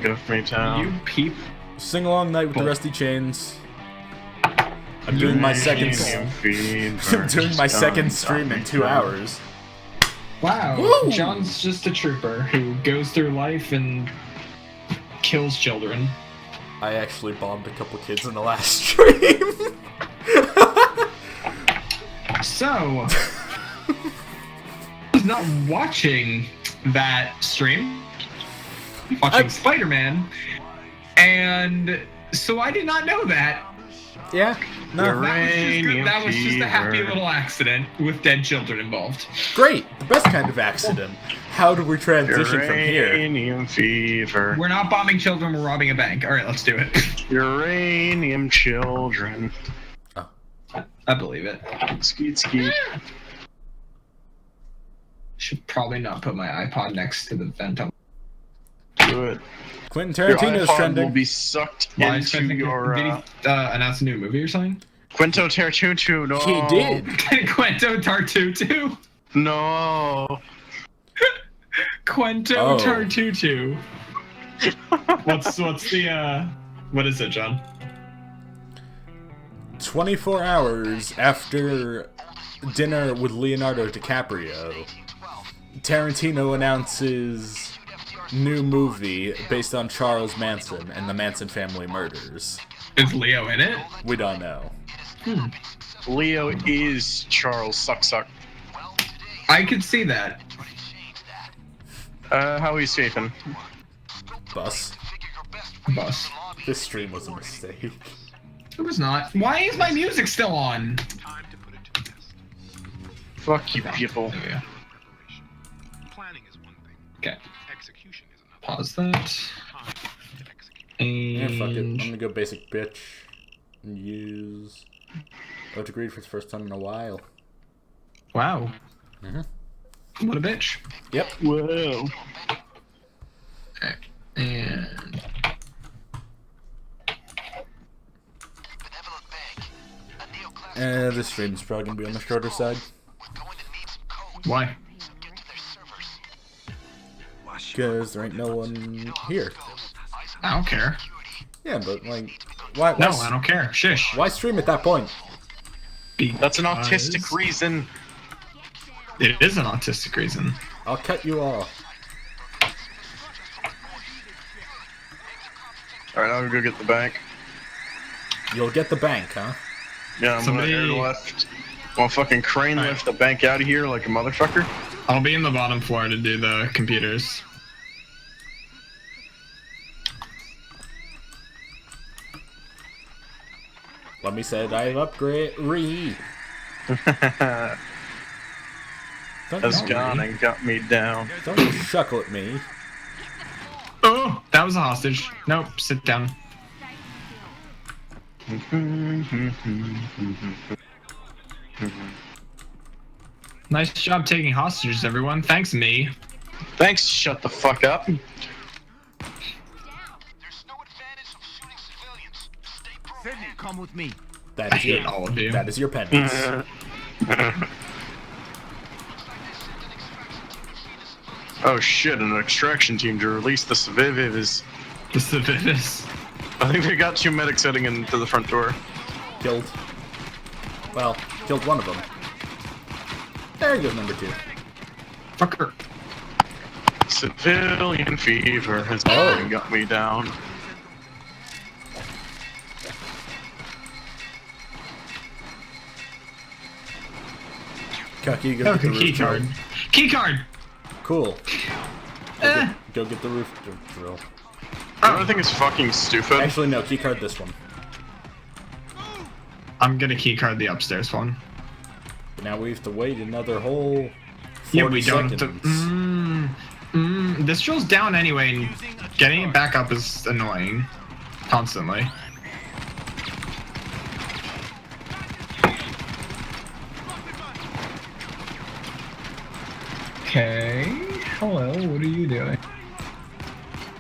Give me town. You peep. Sing along night with the Rusty Chains. I'm doing my second. I'm doing my second stream in 2 hours. Wow, Woo! John's just a trooper who goes through life and kills children. I actually bombed a couple kids in the last stream. So, I was not watching that stream. Watching Spider-Man, and so I did not know that. Yeah, no. That was just a happy little accident with dead children involved. Great, the best kind of accident. How do we transition from here? Uranium fever. We're not bombing children, we're robbing a bank. Alright, let's do it. Uranium children. Oh. I believe it. Skeet skeet. Should probably not put my iPod next to the vent. Do it. Quentin Your Tarantino's iPod trending. will be sucked Why into your. Did he announce a new movie or something? Quinto Tarantino, no. He did. Quento Tartutu? No. Quento Tartutu. What's the what is it, John? 24 hours after dinner with Leonardo DiCaprio, Tarantino announces new movie based on Charles Manson and the Manson family murders. Is Leo in it? We don't know. Leo is Charles Suck. I could see that. How are you sleeping? Bus. This stream was a mistake. It was not. Why is my music still on? Fuck you, people. There we go. Okay. Pause that. Yeah, fuck it. I'm And gonna go basic bitch and use agreed for the first time in a while. wow. Mm-hmm. What a bitch. Yep. Whoa. Okay. And This stream's probably gonna be on the shorter side. why? Because there ain't no one here. I don't care. Yeah, but like, why? No, I don't care. Shish. Why stream at that point? That's an autistic reason. It is an autistic reason. I'll cut you off. Alright, I'll go get the bank. You'll get the bank, huh? Yeah, I'm Somebody- gonna airlift. Wanna fucking crane Alright. lift the bank out of here like a motherfucker? I'll be in the bottom floor to do the computers. Let me said I've upgrade. That's gone and got me down. Don't you chuckle at me. Oh, that was a hostage. Nope, sit down. Nice job taking hostages, everyone. Thanks, me. Thanks, shut the fuck up. Sydney, come with me. That I is hate your, all of you. that is your penance. Oh shit, an extraction team to release the civilians. The civilians. I think they got 2 medics heading into the front door. Killed. Well, killed one of them. There goes number 2. Fucker. Civilian fever has got me down. Cucky, go get the roof Key card. drill. Key card. Cool. Eh. Go get the roof drill. I think it's fucking stupid. Actually, no. Key card this one. I'm gonna key card the upstairs one. But now we have to wait another whole 40 Yeah, we don't have seconds. to. This drill's down anyway, and getting it back up is annoying. Constantly. Okay. Hello, what are you doing?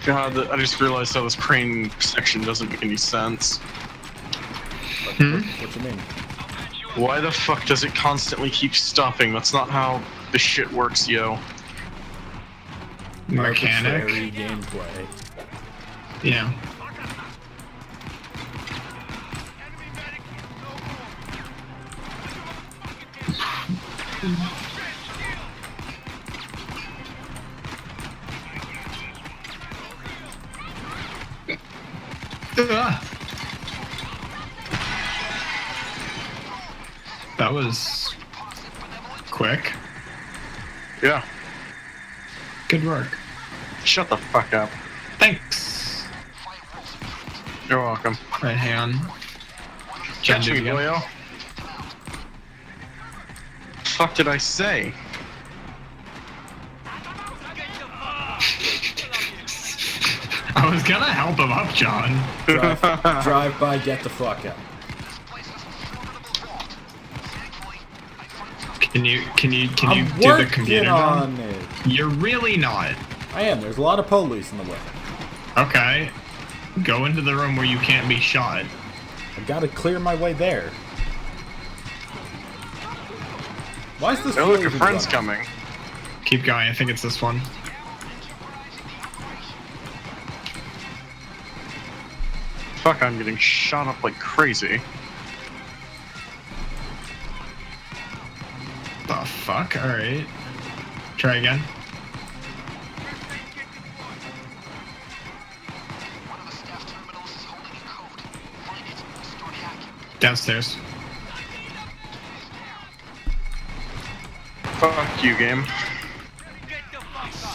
God, I just realized how this crane section doesn't make any sense. What you mean? Why the fuck does it constantly keep stopping? That's not how this shit works, yo. Mechanic. Arbitrary gameplay. Yeah. Ugh. That was quick. Yeah. Good work. Shut the fuck up. Thanks. You're welcome. Right, hang on. Catch Do it me, again. boyo. Fuck did I say? I was gonna help him up, John. Drive by, get the fuck out. Can you I'm do the working computer, John? on it. You're really not. I am. There's a lot of police in the way. Okay. Go into the room where you can't be shot. I gotta clear my way there. Why is this? Oh, look, floor your even friend's running? coming. Keep going. I think it's this one. Fuck, I'm getting shot up like crazy. The fuck? Alright. Try again. Downstairs. Fuck you, game.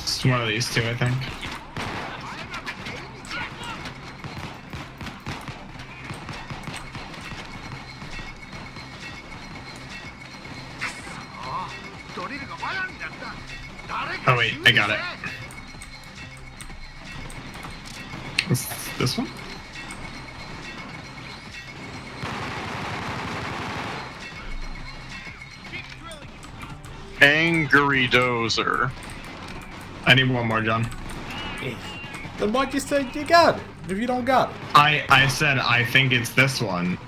It's one of these two, I think. Oh wait, I got it. This one? Angry Dozer. I need one more, John. Then why'd you say you got it if you don't got it? I said I think it's this one.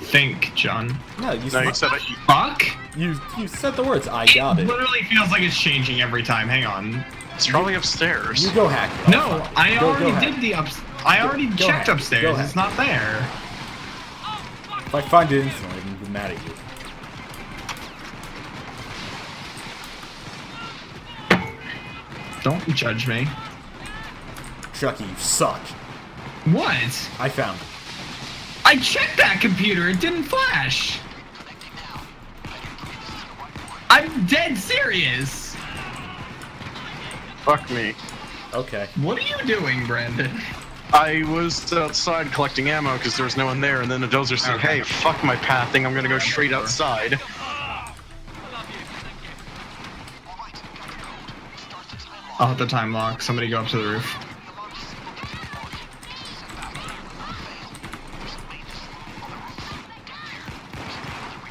Think, John. No, you No, you said said it. Fuck? you said the words. I got it. Literally feels like it's changing every time. Hang on. It's probably upstairs. You go hack it. No, I Go already hack did it. the ups. I already go checked ahead. upstairs. Go It's ahead. not there. If I find it instantly, I'm gonna be mad at you. Don't judge me. Chucky, you suck. What? I found it. I checked that computer. It didn't flash. I'm dead serious. Fuck me. Okay. What are you doing, Brandon? I was outside collecting ammo because there was no one there, and then the dozer said, Okay. hey, fuck my pathing, I'm gonna go straight outside. I'll hit the time lock. Somebody go up to the roof.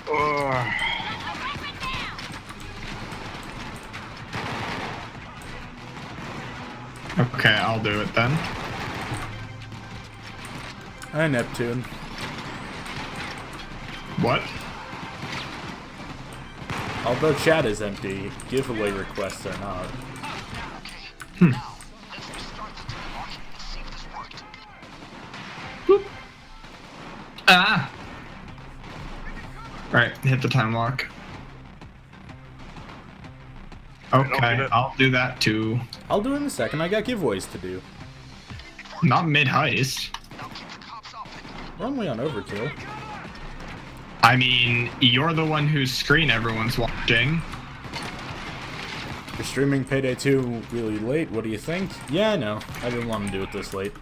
Ugh. Okay, I'll do it then. Hi, Neptune. What? Although chat is empty, giveaway requests are not. Ah! Right, hit the time lock. open Okay, it. I'll do that too. I'll do it in a second. I got giveaways to do. Not mid-heist. We're only on Overkill. I mean, you're the one whose screen everyone's watching. You're streaming Payday 2 really late. What do you think? Yeah, I know. I didn't want to do it this late.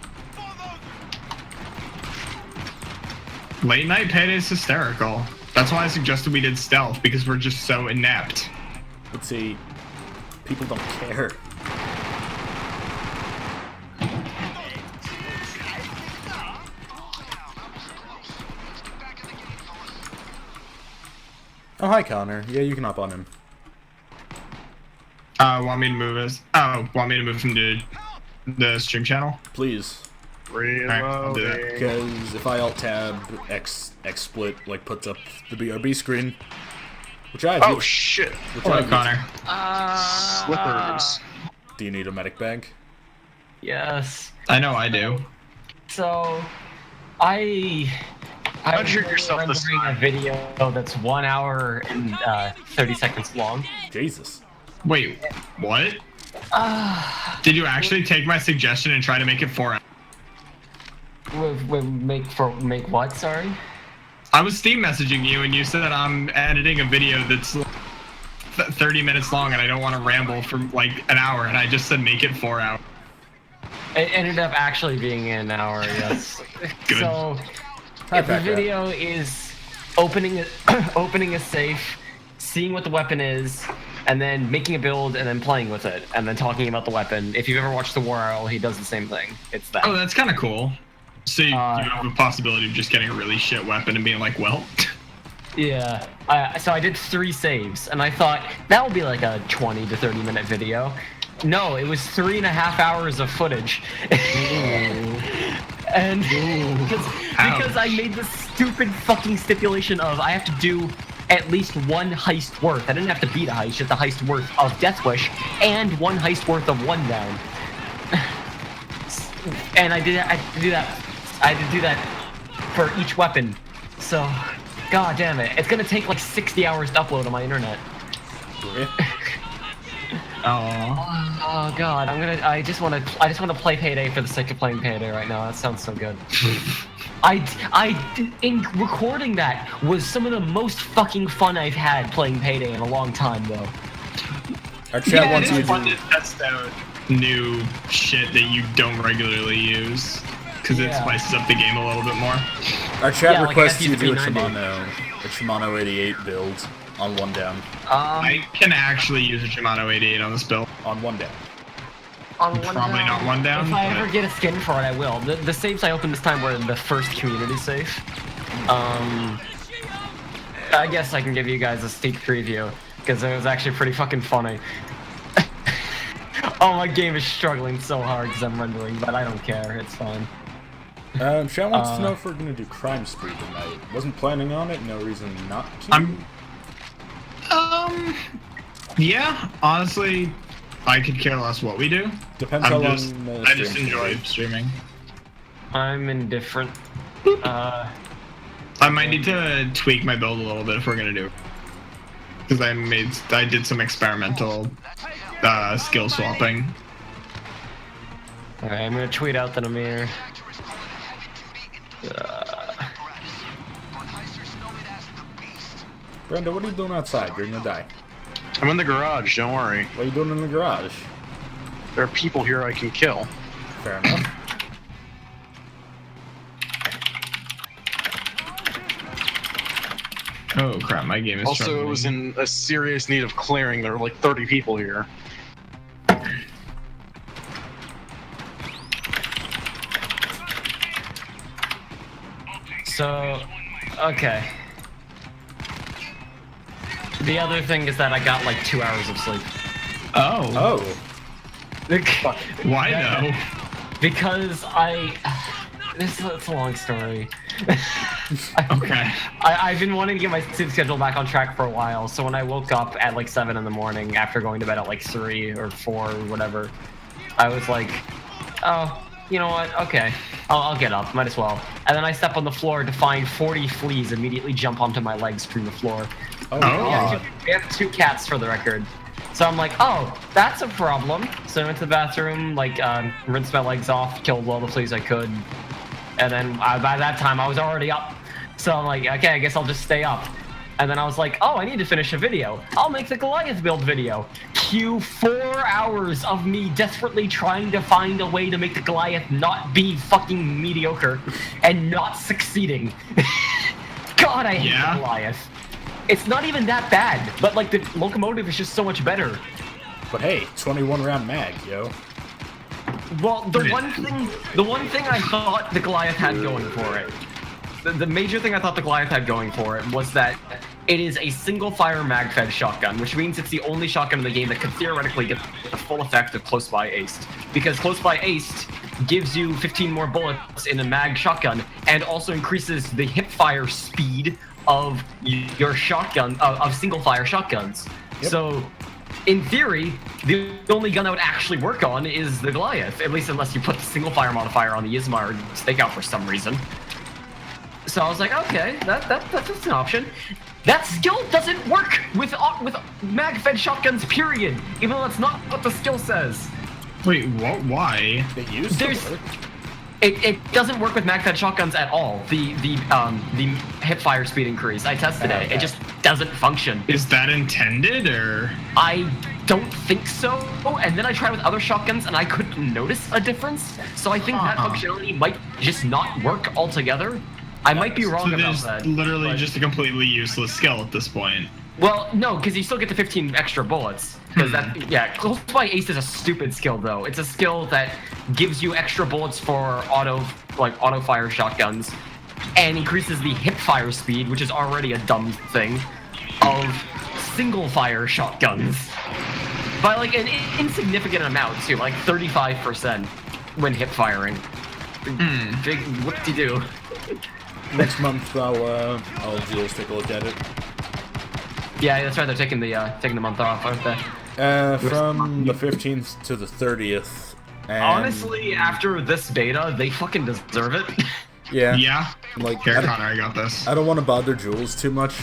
Late night payday's hysterical. That's why I suggested we did stealth, because we're just so inept. Let's see. People don't care. Oh, hi, Connor. Yeah, you can hop on him. Want me to move us? Oh, want me to move from the stream channel? Please. I'll do that. Reloading. Because if I alt-tab, XSplit, like, puts up the BRB screen, which I have... Oh shit. which I Hello, have- Connor. Slippers. Do you need a medic bag? Yes. I know I do. So, I Unmute yourself this rendering time. a video that's 1 hour and 30 seconds long. Jesus. Wait, what? Did you actually take my suggestion and try to make it 4 hours? Make what? Sorry. I was Steam messaging you and you said that I'm editing a video that's 30 minutes long and I don't want to ramble for like an hour, and I just said make it 4 hours. It ended up actually being an hour. Yes. Good. So, Hi, if the Becca. video is opening a safe, seeing what the weapon is, and then making a build and then playing with it, and then talking about the weapon. If you've ever watched The War Owl, he does the same thing. It's that. Oh, that's kind of cool. So you have a possibility of just getting a really shit weapon and being like, well. Yeah. So I did 3 saves, and I thought that would be like a 20 to 30 minute video. No, it was 3.5 hours of footage. And because I made this stupid fucking stipulation of I have to do at least 1 heist worth. I didn't have to beat a heist, just a heist worth of Death Wish and 1 heist worth of 1 down. And I had to do that for each weapon. So, god damn it, it's gonna take like 60 hours to upload on my internet. Oh god, I just wanna play Payday for the sake of playing Payday right now. That sounds so good. In recording that was some of the most fucking fun I've had playing Payday in a long time, though. Our chat wants you it's fun to. to test out new shit that you don't regularly use, because it Yeah. spices up the game a little bit more. Our chat Yeah, like requests you do a FTP90. Shimano 88 build on 1 down. I can actually use a Shimano 88 on this build. On 1 down. On 1 Probably down. not 1 down. If I but- ever get a skin for it, I will. The saves I opened this time were the first community save. I guess I can give you guys a sneak preview, because it was actually pretty fucking funny. Oh, my game is struggling so hard because I'm rendering, but I don't care. It's fine. Sean wants to know if we're gonna do Crime Spree tonight. Wasn't planning on it, no reason not to. Yeah, honestly, I could care less what we do. Depends how long I just stream's gonna enjoy be. streaming. I'm indifferent. I might need to tweak my build a little bit if we're gonna do it. Because I did some experimental skill swapping. Alright, I'm gonna tweet out that I'm here. Brenda, what are you doing outside? You're gonna die. I'm in the garage, don't worry. What are you doing in the garage? There are people here I can kill. Fair enough. Oh crap, my game is Also, struggling. it was in a serious need of clearing. There were like 30 people here. So, okay. The other thing is that I got like 2 hours of sleep. Oh. Oh. Why though? Because it's a long story. Okay. I've been wanting to get my sleep schedule back on track for a while, so when I woke up at like 7 in the morning after going to bed at like 3 or 4 or whatever, I was like, oh, you know what, okay, I'll get up, might as well. And then I step on the floor to find 40 fleas immediately jump onto my legs through the floor. Oh, Oh. God. We have 2 cats for the record. So I'm like, oh, that's a problem. So I went to the bathroom, like, rinsed my legs off, killed all the fleas I could. And then by that time, I was already up. So I'm like, okay, I guess I'll just stay up. And then I was like, oh, I need to finish a video. I'll make the Goliath build video. Cue 4 hours of me desperately trying to find a way to make the Goliath not be fucking mediocre and not succeeding. God, I hate the Goliath. It's not even that bad, but like the locomotive is just so much better. But hey, 21 round mag, yo. Well, the one thing I thought the Goliath had going for it, the major thing I thought the Goliath had going for it was that it is a single fire mag-fed shotgun, which means it's the only shotgun in the game that could theoretically get the full effect of Close By Aced. Because Close By Aced gives you 15 more bullets in a mag shotgun and also increases the hip fire speed of your shotgun, of single fire shotguns. Yep. So in theory, the only gun that would actually work on is the Goliath, at least unless you put the single fire modifier on the Ismar stakeout for some reason. So I was like, okay, that's an option. That skill doesn't work with mag-fed shotguns, period. Even though that's not what the skill says. Wait, what? Why? It used to work. It doesn't work with mag-fed shotguns at all. The hip fire speed increase. I tested it. It just doesn't function. Is that intended, or? I don't think so. And then I tried with other shotguns, and I couldn't notice a difference. So I think that functionality might just not work altogether. I might be wrong about that. Literally just a completely useless skill at this point. Well, no, because you still get the 15 extra bullets. Because Close by Ace is a stupid skill, though. It's a skill that gives you extra bullets for auto fire shotguns, and increases the hip fire speed, which is already a dumb thing, of single fire shotguns by like an insignificant amount too, like 35% when hip firing. Big whoop-de-doo. Next month, I'll just take a look at it. Yeah, that's right. They're taking the month off, aren't they? From the 15th to the 30th. And Honestly, after this beta, they fucking deserve it. Yeah. Yeah. Like, Here, Connor, I got this. I don't want to bother Jules too much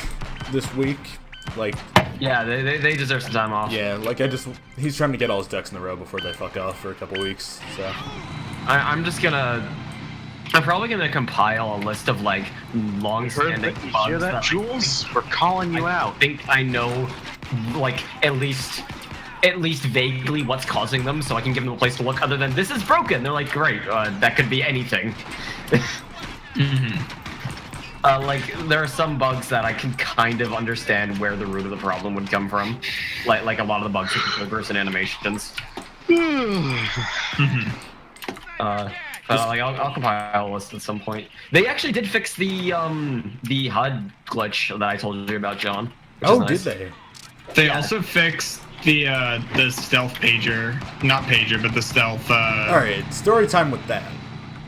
this week. Like. Yeah, they deserve some time off. Yeah, like he's trying to get all his ducks in a row before they fuck off for a couple weeks. So. I'm probably gonna compile a list of like long-standing bugs. Hear that, Jules? We're calling you out. I think I know, like at least vaguely what's causing them, so I can give them a place to look. Other than this is broken, they're like, great, that could be anything. Like there are some bugs that I can kind of understand where the root of the problem would come from, like a lot of the bugs with the triggers and animations. Like I'll compile a list at some point. They actually did fix the HUD glitch that I told you about, John. Oh, nice. did they? They also fixed the stealth pager, not pager, but the stealth. All right, story time with that.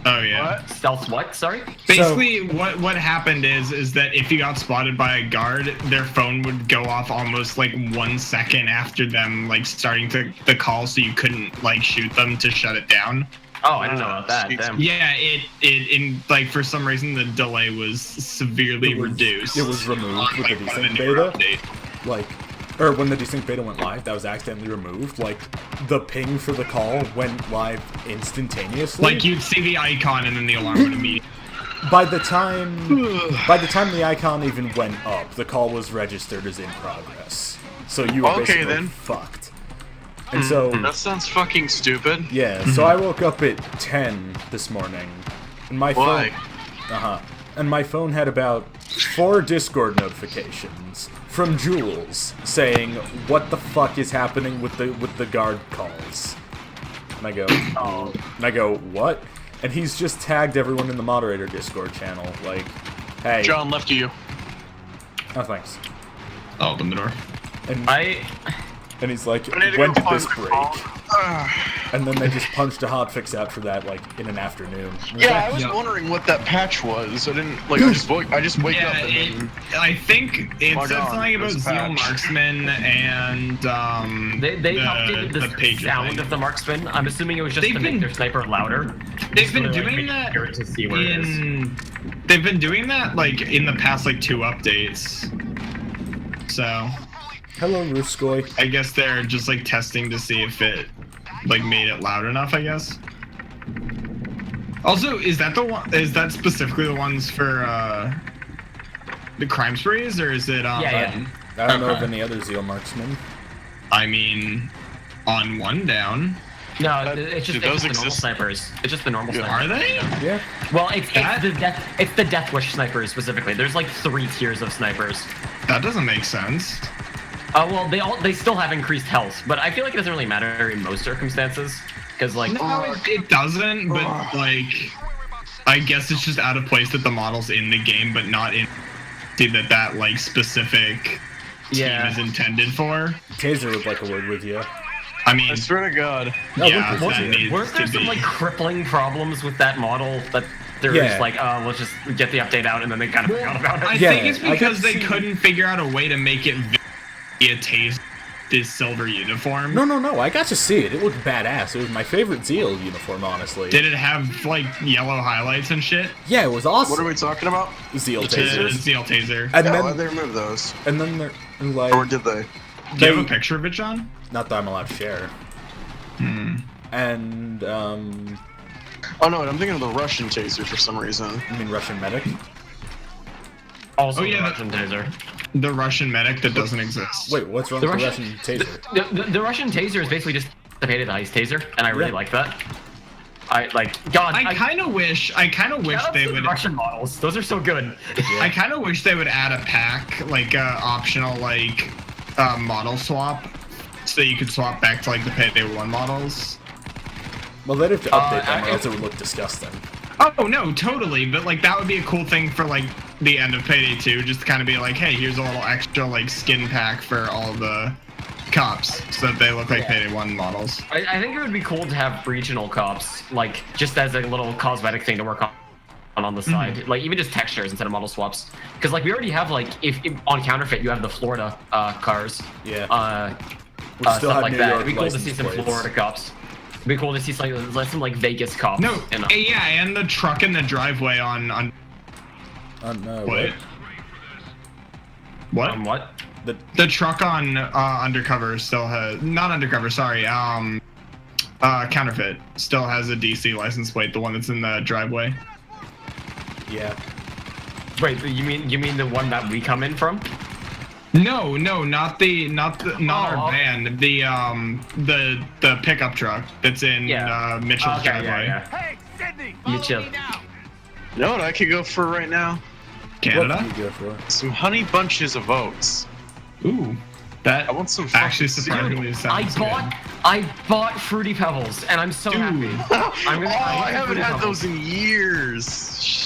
Oh yeah. What? Stealth what? Sorry? Basically, what happened is that if you got spotted by a guard, their phone would go off almost like 1 second after them like starting the call, so you couldn't like shoot them to shut it down. Oh, I didn't know about that. Damn. Yeah, it like for some reason the delay was severely reduced. It was removed with the desync beta. Like, or when the desync beta went live, that was accidentally removed. Like, the ping for the call went live instantaneously. Like you'd see the icon and then the alarm would immediately. By the time the icon even went up, the call was registered as in progress. So you were basically fucked. And so that sounds fucking stupid. yeah, so I woke up at 10 this morning, and my Why? phone, and my phone had about 4 Discord notifications from Jules saying, "What the fuck is happening with the guard calls?" And I go, "What?" And he's just tagged everyone in the moderator Discord channel, like, "Hey, John left you. oh thanks." I'll open the door. And he's like, I need to "When go did this find the break?" call. And then they just punched a hotfix out for that, like, in an afternoon. Yeah, I was wondering what that patch was. I didn't like. I just wake up and then. I think it Log said on, something about there's a Zeal patch. Marksman and They updated the pager sound thing. of the marksman. I'm assuming it was just to make their sniper louder. They've been So, like, doing make that sure to see where it is. They've been doing that like in the past like 2 updates. So Hello, Ruskoy. I guess they're just like testing to see if it like made it loud enough, I guess. Also, is that specifically the ones for the crime sprees, or is it Yeah. I don't know of any other Zeal marksmen. I mean, on one down. No, it's just do those the normal exist? snipers. It's just the normal snipers. Are they? Yeah. Well, it's the Death Wish snipers specifically. There's like 3 tiers of snipers. That doesn't make sense. Well, they still have increased health, but I feel like it doesn't really matter in most circumstances, because like No, it doesn't, but like, I guess it's just out of place that the model's in the game, but not in that like specific team is intended for. Taser would like a word with you. I mean, I swear to God. yeah, Lucas, that needs weren't there to some be. like crippling problems with that model that they're Yeah. just like, let's just get the update out, and then they kind of forgot about it. I Yeah, think it's I because could they see- couldn't figure out a way to make it be a taser this silver uniform. No, I got to see it. It looked badass. It was my favorite Zeal uniform, honestly. Did it have like yellow highlights and shit? Yeah, it was awesome. What are we talking about? Zeal The tasers. Zeal taser. And Yeah, then, why'd they remove those? and then they're like, Or did they? Do you have a picture of it, John? not that I'm allowed to share. And Oh no, I'm thinking of the Russian taser for some reason. I mean Russian medic. Also, Oh, yeah, the Russian taser. The Russian medic that doesn't exist. Wait, what's wrong The with the Russian- Russian taser? The Russian taser is basically just the painted Heist taser, and I really Yeah. like that. I like God. I kind of wish they would. Russian models. Those are so good. I kind of wish they would add a pack, like a optional like model swap, so you could swap back to like the Payday 1 models. Well, they'd have to update them, or I- else it would look disgusting. Oh no, totally. But like that would be a cool thing for like the end of Payday 2, just to kind of be like, hey, here's a little extra like skin pack for all the cops, so that they look like Payday 1 models. I think it would be cool to have regional cops, like just as a little cosmetic thing to work on the side, like even just textures instead of model swaps. Because like we already have like if on counterfeit you have the Florida cars, Yeah. stuff still have like New that. York It'd be cool to see license some plates. Florida cops. It'd be cool to see some like Vegas cops. No, in yeah, and the truck in the driveway on No, what? What? what? The truck on undercover still has not undercover. Sorry, counterfeit still has a DC license plate. The one that's in the driveway. Yeah. Wait, you mean the one that we come in from? No, not our van. The pickup truck that's in Mitchell's driveway. Hey, Sydney, Mitchell. follow me now. You know what I could go for right now? Canada. What do you go for? Some honey bunches of oats. Ooh, that I want some actually fucking surprisingly sounds I bought Fruity Pebbles, and I'm so happy. I'm gonna, I haven't Fruity had Pebbles. those in years.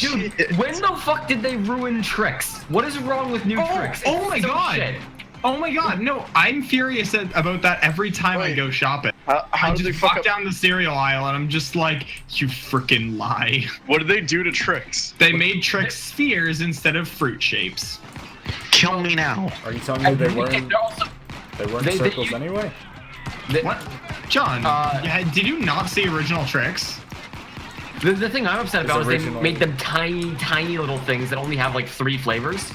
Dude, Shit. when the fuck did they ruin tricks? What is wrong with new tricks? Oh my It's so god! shit. Oh my god! No, I'm furious about that every time I Wait. go shopping. How I did they just fuck walk up? down the cereal aisle and I'm just like, you freaking lie. What did they do to tricks? They made tricks spheres instead of fruit shapes. Kill me now. Are you telling me they And weren't they're also- they- circles anyway? What? John, Uh, did you not see original tricks? The thing I'm upset about is they original. made them tiny little things that only have like 3 flavors,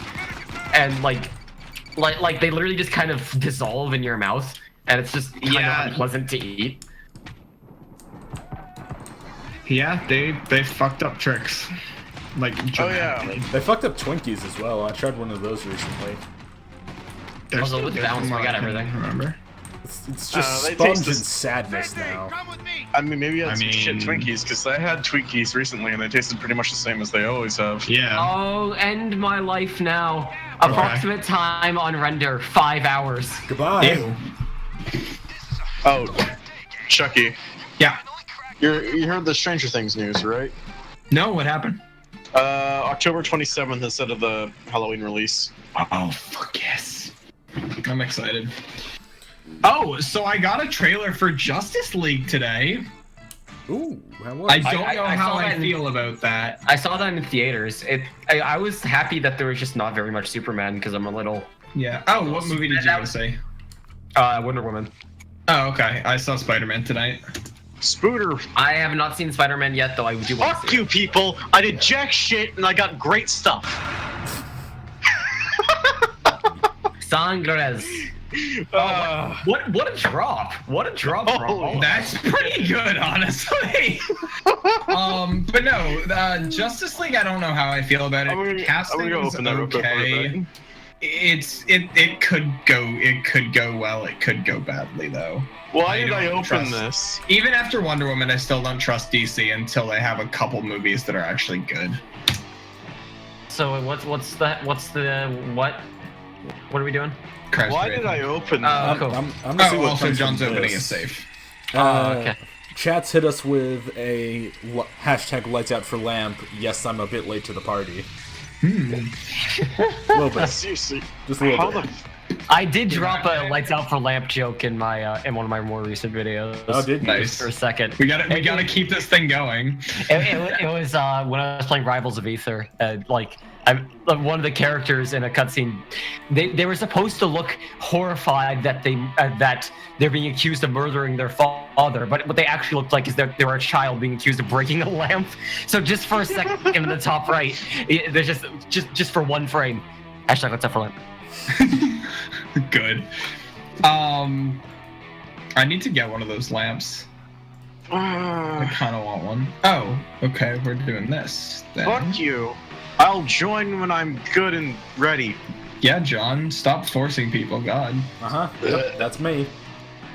and like they literally just kind of dissolve in your mouth, and it's just kind Yeah. of unpleasant to eat. Yeah, they fucked up tricks. Like, Oh yeah. dramatically. They fucked up Twinkies as well. I tried one of those recently. They're Also, still with good balance, from we what got I can everything. Remember? It's just they sponge taste and this- sadness Sydney, now. come with me. I mean, maybe I had I some shit mean- Twinkies because I had Twinkies recently and they tasted pretty much the same as they always have. Yeah. Oh, end my life now. Approximate time on render 5 hours. Goodbye. Ew. Oh, Chucky, Yeah. you heard the Stranger Things news, right? No, what happened? October 27th instead of the Halloween release. Oh, fuck yes. I'm excited. Oh, so I got a trailer for Justice League today. Ooh, how was I it? don't know I how saw I that in- feel about that. I saw that in theaters. I was happy that there was just not very much Superman because I'm a little Yeah. Oh, what movie did you go see? Wonder Woman. Oh, okay. I saw Spider-Man tonight. Spooter, I have not seen Spider-Man yet, though I do want to fuck see you it. people! I did jack shit and I got great stuff. Sangres. What a drop! What a drop! Oh, bro. That's pretty good, honestly. But no, Justice League. I don't know how I feel about it. I'm gonna go Casting's open that real quick. okay. It could go well. It could go badly though. Why did I don't open trust- this? Even after Wonder Woman, I still don't trust DC until they have a couple movies that are actually good. So what are we doing? Crash Why Racing. did I open I'm, that? cool. I'm gonna see Oh, what also comes from John's opening this. a safe. Okay. Chat's hit us with a hashtag lights out for lamp. Yes, I'm a bit late to the party. A little bit. Seriously, Just a little how bit. the I did drop a lights out for lamp joke in my in one of my more recent videos. Oh, did you? Nice. For a second. We gotta keep this thing going. It was when I was playing Rivals of Aether. One of the characters in a cutscene, they were supposed to look horrified that they're being accused of murdering their father, but what they actually looked like is they were a child being accused of breaking a lamp. So just for a second in the top right, there's just for one frame. Hashtag let's up for lamp. Good. I need to get one of those lamps. I kind of want one. Oh, okay, we're doing this. Then. Fuck you. I'll join when I'm good and ready. Yeah, John, stop forcing people, God. Yep, that's me.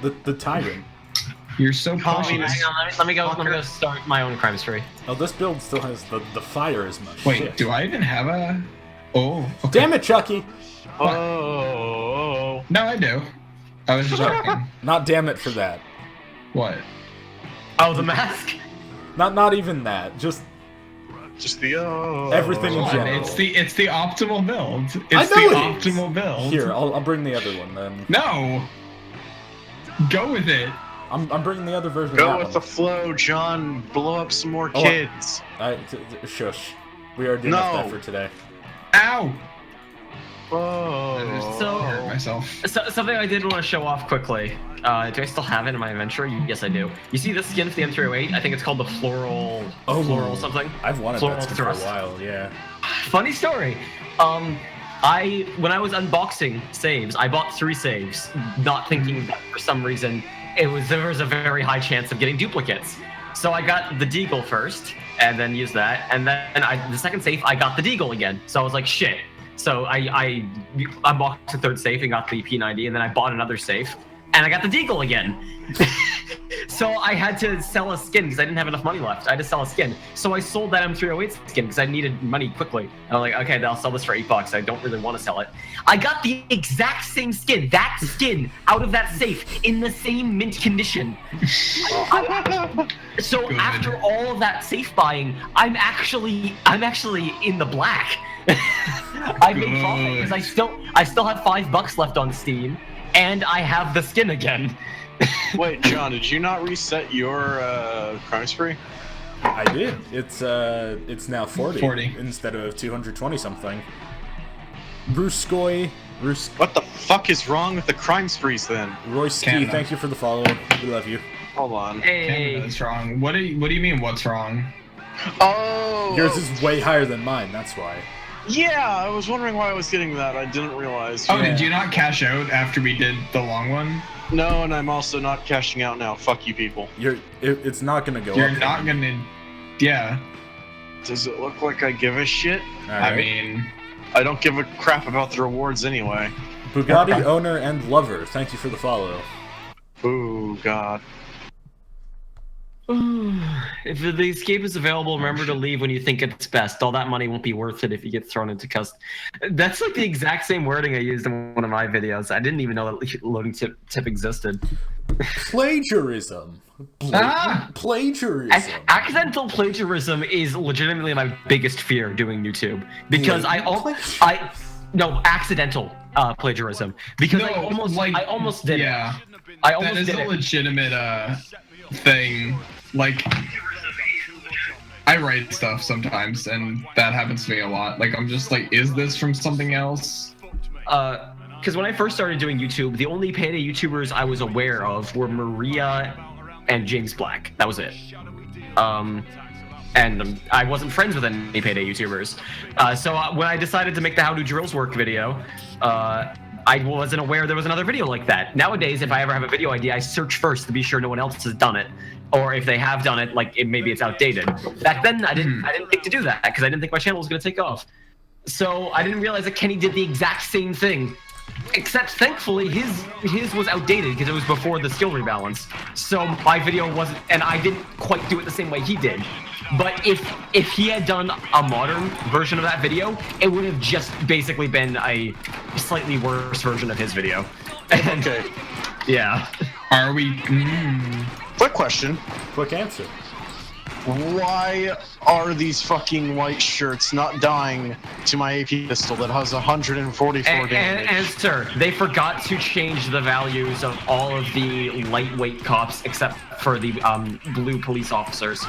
The tyrant. You're so pushy. Hang on, let me go start my own crime spree. Oh, this build still has the fire as much. Wait, Shit. do I even have a... Oh, okay. Damn it, Chucky! Oh. No, I do. I was just checking. Not damn it for that. What? Oh, the mask. Not even that. Just the everything in Come on, general. it's the optimal build. It's I the know it is. optimal build. Here, I'll bring the other one then. No. Go with it. I'm bringing the other version. Go of that with the flow, John. Blow up some more Oh, kids. Shush. We already did enough No. that for today. Ow. Oh. So- I hurt myself. So, something I did want to show off quickly. Do I still have it in my inventory? Yes, I do. You see this skin for the M308? I think it's called the floral something. I've wanted Floral that skin for a thrust. while. Yeah. Funny story. When I was unboxing saves, I bought 3 saves, not thinking that for some reason there was a very high chance of getting duplicates. So I got the Deagle first, and then used that, and then the second save I got the Deagle again. So I was like, shit. So I unboxed the 3rd safe and got the P90, and then I bought another safe, and I got the Deagle again. So I had to sell a skin because I didn't have enough money left. I had to sell a skin. So I sold that M308 skin because I needed money quickly. And I'm like, okay, then I'll sell this for $8. I don't really want to sell it. I got the exact same skin, that skin, out of that safe in the same mint condition. So Good. after all of that safe buying, I'm actually in the black. I made profit because I still have $5 left on Steam, and I have the skin again. Wait, John, did you not reset your crime spree? I did. It's now 40, 40. instead of 220 something. Ruskoy, What the fuck is wrong with the crime sprees then? Royski, Canada. thank you for the follow. We love you. Hold on. Hey. That's wrong. What do you mean? What's wrong? Oh! Yours is way higher than mine. That's why. Yeah, I was wondering why I was getting that. I didn't realize. Oh, did you not cash out after we did the long one? No, and I'm also not cashing out now. Fuck you people. It's not gonna go You're up. not gonna. Yeah. Does it look like I give a shit? All I right. mean, I don't give a crap about the rewards anesBugatti owner and lover, thank you for the follow. Ooh, God. If the escape is available, remember to leave when you think it's best. All that money won't be worth it if you get thrown into custody. That's like the exact same wording I used in one of my videos. I didn't even know that loading tip existed. Plagiarism. Plagiarism. Accidental plagiarism is legitimately my biggest fear doing YouTube because accidental plagiarism because no, I almost did it. Yeah. I That almost is did a it. legitimate thing. Like, I write stuff sometimes, and that happens to me a lot. Like, I'm just like, is this from something else? Because when I first started doing YouTube, the only payday YouTubers I was aware of were Maria and James Black. That was it. And I wasn't friends with any payday YouTubers. So when I decided to make the How Do Drills Work video, I wasn't aware there was another video like that. Nowadays, if I ever have a video idea, I search first to be sure no one else has done it. Or if they have done it, like maybe it's outdated. Back then, I didn't think to do that because I didn't think my channel was going to take off. So I didn't realize that Kenny did the exact same thing. Except thankfully his was outdated because it was before the skill rebalance. So my video wasn't, and I didn't quite do it the same way he did. But if he had done a modern version of that video, it would have just basically been a slightly worse version of his video. And, Okay. yeah. Are we? Quick question. Quick answer. Why are these fucking white shirts not dying to my AP pistol that has 144 damage? And sir, they forgot to change the values of all of the lightweight cops except for the blue police officers.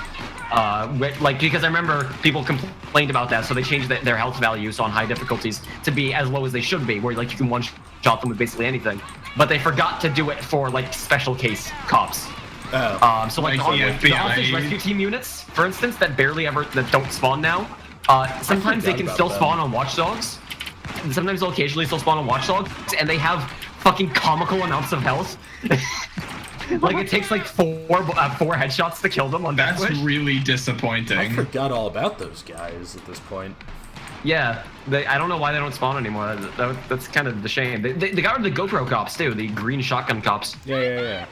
Because I remember people complained about that, so they changed their health values on high difficulties to be as low as they should be, where like you can one-shot them with basically anything. But they forgot to do it for like special case cops. Oh. So like Like the hostage rescue team units, for instance, that don't spawn now. Sometimes they can still spawn on watchdogs. Sometimes they'll occasionally still spawn on watchdogs, and they have fucking comical amounts of health. Like it takes like four headshots to kill them on That's Vanquish. really disappointing. I forgot all about those guys at this point. Yeah, I don't know why they don't spawn anymore. That's kind of the shame. They got rid of the GoPro cops too, the green shotgun cops. Yeah.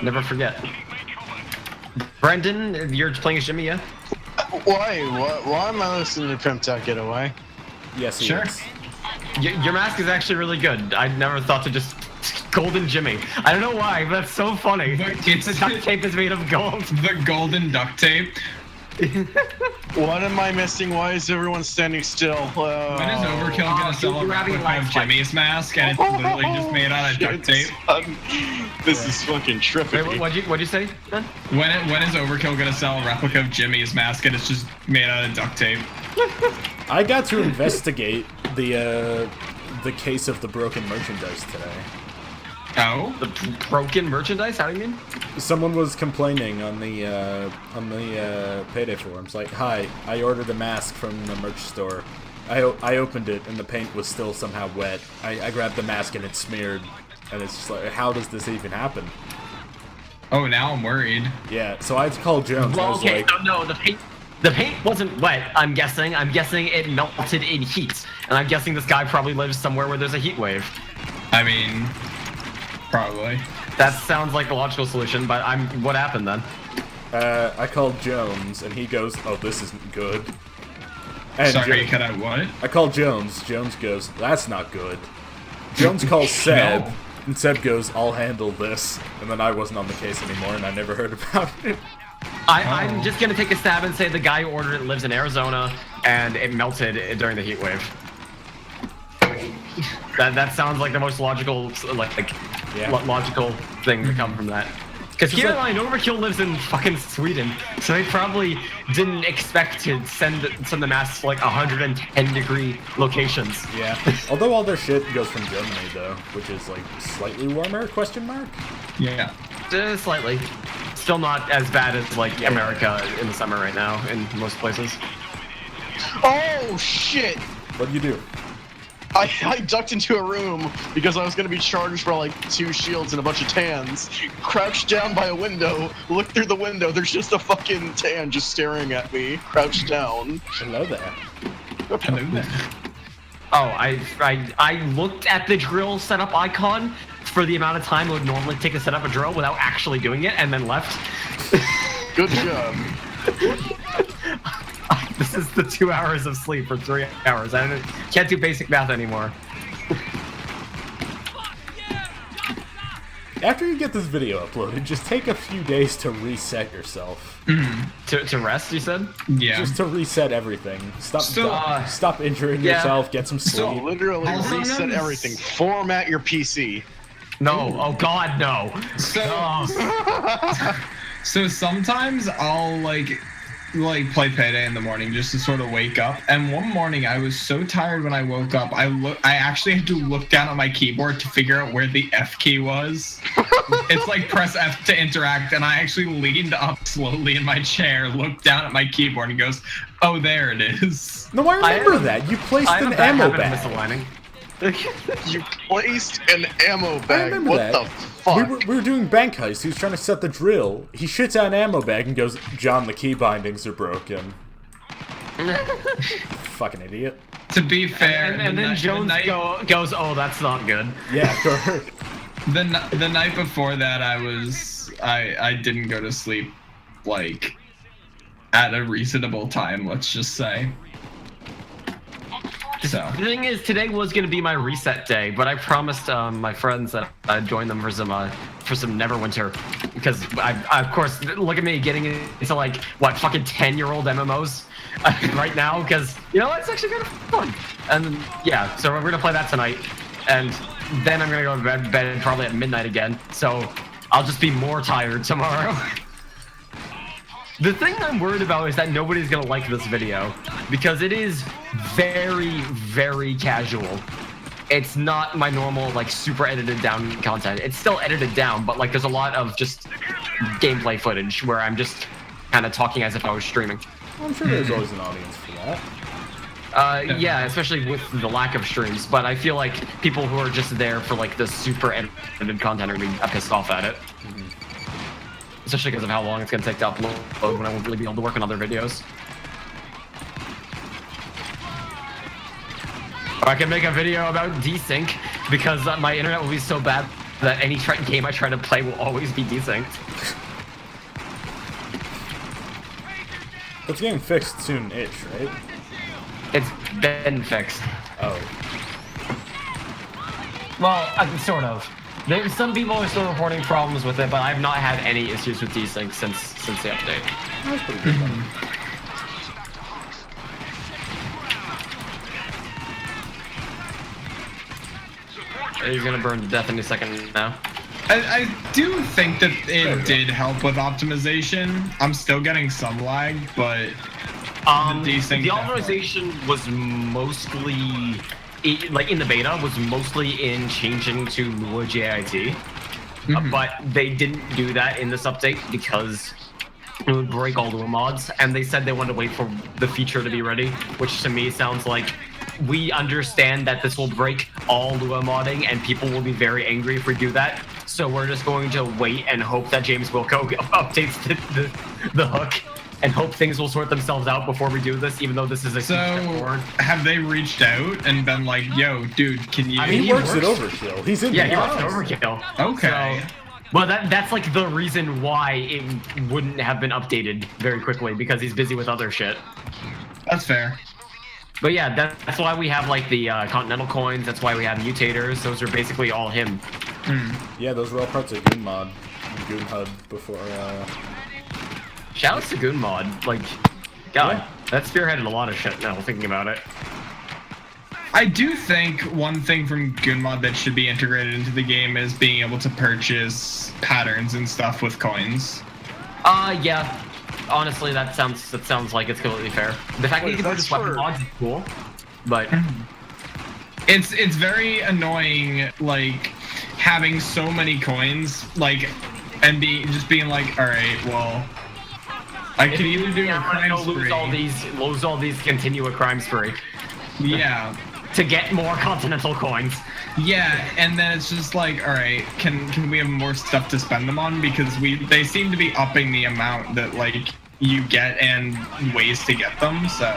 Never forget. Brendan, you're playing as Jimmy, yeah? Why am I listening to Pimp Tech Get Away? Yes, he Sure. is. Your mask is actually really good. I never thought to just golden Jimmy. I don't know why, but that's so funny. The duct tape is made of gold. The golden duct tape. What am I missing? Why is everyone standing still? When is Overkill gonna sell a you're having replica life of Jimmy's mask and it's literally just made out of duct tape? This is fucking trippy. Wait, what'd you say, Ben? When is Overkill gonna sell a replica of Jimmy's mask and it's just made out of duct tape? I got to investigate the case of the broken merchandise today. Oh? The broken merchandise? How do you mean? Someone was complaining on the payday forums, like, "Hi, I ordered a mask from the merch store. I opened it and the paint was still somehow wet. I grabbed the mask and it smeared, and it's just like, how does this even happen?" Oh, now I'm worried. Yeah, so I had to call Jones. I Well, was okay, like, so no, the paint wasn't wet. I'm guessing it melted in heat, and I'm guessing this guy probably lives somewhere where there's a heat wave. I mean, probably. That sounds like the logical solution, but what happened then? I called Jones, and he goes, "Oh, this isn't good." And Sorry, cut out what? I called Jones. Jones goes, "That's not good." Jones calls Seb, No. and Seb goes, "I'll handle this." And then I wasn't on the case anymore, and I never heard about it. I'm just gonna take a stab and say the guy who ordered it lives in Arizona, and it melted during the heat wave. That sounds like the most logical, logical thing to come from that. Because keep in mind, Overkill lives in fucking Sweden, so they probably didn't expect to send the masks to like 110-degree locations. Yeah. Although all their shit goes from Germany, though, which is like slightly warmer? Question mark. Yeah. Slightly. Still not as bad as like America in the summer right now in most places. Oh shit! What do you do? I ducked into a room because I was gonna be charged for like 2 shields and a bunch of tans. Crouched down by a window, looked through the window, there's just a fucking tan just staring at me, crouched down. Hello there. Hello there. Oh, I looked at the drill setup icon for the amount of time it would normally take to set up a drill without actually doing it, and then left. Good job. This is the 2 hours of sleep for 3 hours. I can't do basic math anymore. After you get this video uploaded, just take a few days to reset yourself. To rest, you said? Yeah. Just to reset everything. Stop injuring yeah. yourself. Get some So sleep. literally Also reset known as- everything. Format your PC. No. Oh God, no. So sometimes I'll like play Payday in the morning just to sort of wake up. And one morning I was so tired when I woke up, I actually had to look down at my keyboard to figure out where the F key was. It's like press F to interact, and I actually leaned up slowly in my chair, looked down at my keyboard, and goes, "Oh, there it is." No, I remember that. You placed I have an a bad ammo habit of bag. misaligning. You placed an ammo I bag. remember What that. the fuck? We were doing bank heist. He was trying to set the drill. He shits out an ammo bag and goes, "John, the key bindings are broken." Fucking idiot. To be fair, And then Jones goes, "Oh, that's not good." Yeah, go ahead. the night before that, I didn't go to sleep like at a reasonable time. Let's just say. So The thing is, today was going to be my reset day, but I promised my friends that I'd join them for some for some Neverwinter, because of course, look at me getting into like what fucking 10-year-old MMOs right now, because you know it's actually kind of fun. And yeah, so we're gonna play that tonight, and then I'm gonna go to bed probably at midnight again. So I'll just be more tired tomorrow. The thing I'm worried about is that nobody's gonna like this video, because it is very, very casual. It's not my normal, like, super edited down content. It's still edited down, but like there's a lot of just gameplay footage where I'm just kind of talking as if I was streaming. I'm sure there's always an audience for that. Yeah, especially with the lack of streams, but I feel like people who are just there for like the super edited content are gonna be pissed off at it. Especially because of how long it's going to take to upload when I won't really be able to work on other videos. Or I can make a video about desync, because my internet will be so bad that any game I try to play will always be desynced. It's getting fixed soon-ish, right? It's been fixed. Oh. Well, sort of. There's some people are still reporting problems with it, but I've not had any issues with desync since the update. That's pretty good then. He's gonna burn to death any second now. I do think that it did help with optimization. I'm still getting some lag, but the optimization was mostly, like in the beta, was mostly in changing to Lua JIT. But they didn't do that in this update because it would break all Lua mods, and they said they wanted to wait for the feature to be ready, which to me sounds like we understand that this will break all Lua modding and people will be very angry if we do that. So we're just going to wait and hope that James Wilco updates the hook and hope things will sort themselves out before we do this, even though this is a step forward. Have they reached out and been like, yo, dude, can you... I mean, he works at Overkill. He's in he works at Overkill. Okay. So, well, that's like the reason why it wouldn't have been updated very quickly, because he's busy with other shit. That's fair. But yeah, that's why we have like the Continental coins, that's why we have mutators, those are basically all him. Yeah, those were all parts of Goon Mod. Goon HUD before, Shoutouts to Goon Mod, like, God, that spearheaded a lot of shit now, thinking about it. I do think one thing from Goon Mod that should be integrated into the game is being able to purchase patterns and stuff with coins. Yeah. Honestly, that sounds like it's completely fair. The fact that you can purchase weapon mods is cool, but it's very annoying, like having so many coins, like, and just being like, all right, well, I could either do a crime spree, lose all these, continue a crime spree. Yeah. To get more Continental coins. Yeah, and then it's just like, all right, can we have more stuff to spend them on, because they seem to be upping the amount that like you get and ways to get them. So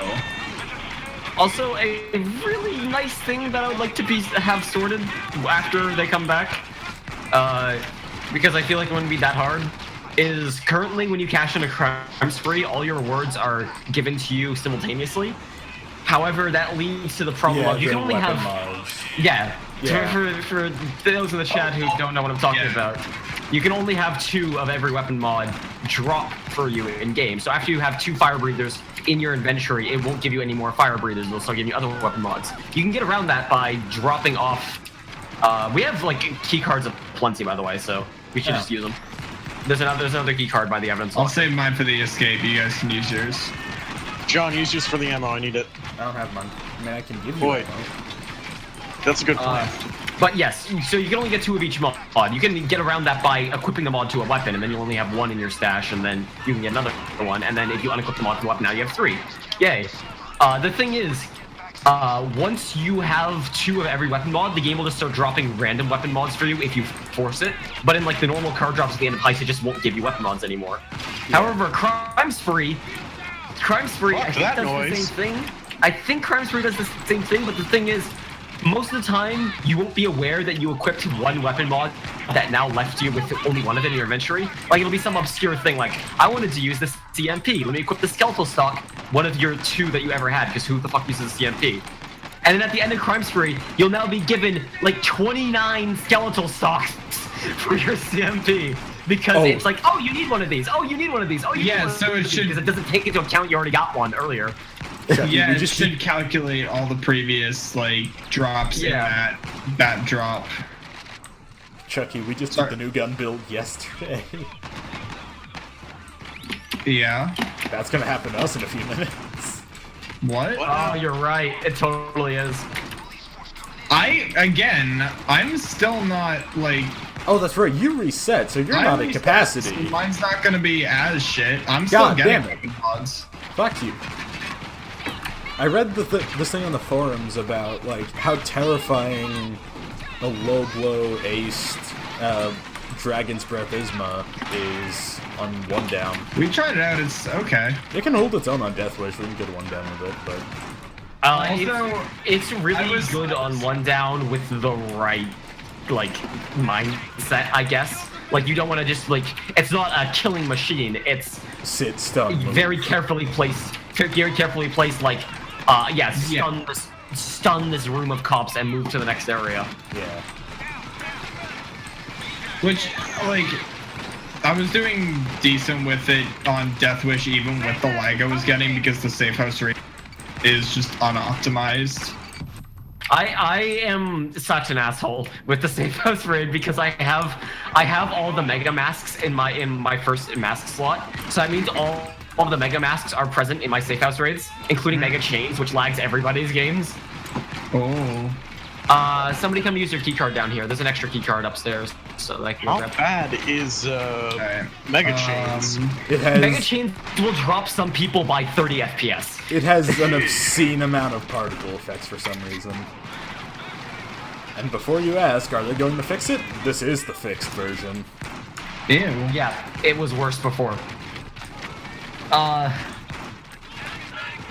also a really nice thing that I would like to have sorted after they come back, because I feel like it wouldn't be that hard, is currently when you cash in a crime spree, all your rewards are given to you simultaneously. However, that leads to the problem of you can only have mods. For those in the chat who don't know what I'm talking about, you can only have 2 of every weapon mod drop for you in game. So after you have 2 fire breathers in your inventory, it won't give you any more fire breathers. It'll start giving you other weapon mods. You can get around that by dropping off. We have like key cards aplenty, by the way, so we should just use them. There's another key card by the evidence. I'll save mine for the escape. You guys can use yours. John, use yours for the ammo. I need it. I don't have mine. I mean, I can give you Boy. ammo. That's a good plan. But yes, so you can only get 2 of each mod. You can get around that by equipping the mod to a weapon, and then you only have 1 in your stash, and then you can get another one, and then if you unequip the mod to a weapon, now you have 3. Yay. The thing is, once you have 2 of every weapon mod, the game will just start dropping random weapon mods for you if you force it. But in like the normal card drops at the end of Heist, it just won't give you weapon mods anymore. Yeah. However, Crime Spree, I think does the same thing. I think Crime Spree does the same thing, but the thing is, most of the time, you won't be aware that you equipped 1 weapon mod that now left you with only 1 of it in your inventory. Like, it'll be some obscure thing like, I wanted to use this CMP. Let me equip the skeletal stock, 1 of your 2 that you ever had, because who the fuck uses a CMP? And then at the end of Crime Spree, you'll now be given, like, 29 skeletal stocks for your CMP because Oh. it's like, oh, you need one of these. Oh, you need one of these. Oh, you need Yeah, one so of it these, should- because it doesn't take into account you already got one earlier. Yeah, we it just should calculate all the previous like drops Yeah. in that drop. Chucky, we just Sorry. did the new gun build yesterday. Yeah. That's gonna happen to us in a few minutes. What? Oh, you're right. It totally is. I'm still not like. Oh, that's right. You reset, so you're not at capacity. Mine's not gonna be as shit. I'm still God getting damn it. weapon mods. Fuck you. I read this thing on the forums about like how terrifying a low blow aced Dragon's Breath Isma is on one down. We tried it out. It's okay. It can hold its own on Death Wish. We can get one down with it, but Also, it's really I was- good on one down with the right like mindset, I guess. Like you don't want to just like it's not a killing machine. It's sit stun. move. very carefully placed. Like stun this room of cops and move to the next area. Yeah. which like I was doing decent with it on Death Wish, even with the lag I was getting because the safe house rate is just unoptimized. I am such an asshole with the safe house raid because I have all the mega masks in my first mask slot. So that means all of the mega masks are present in my safe house raids, including mega chains, which lags everybody's games. Oh. Somebody come use your keycard down here. There's an extra keycard upstairs, so like How bad is Mega Chains? It has mega chains will drop some people by 30 FPS. it has an obscene amount of particle effects for some reason. And before you ask, are they going to fix it? This is the fixed version. Ew. Yeah, it was worse before.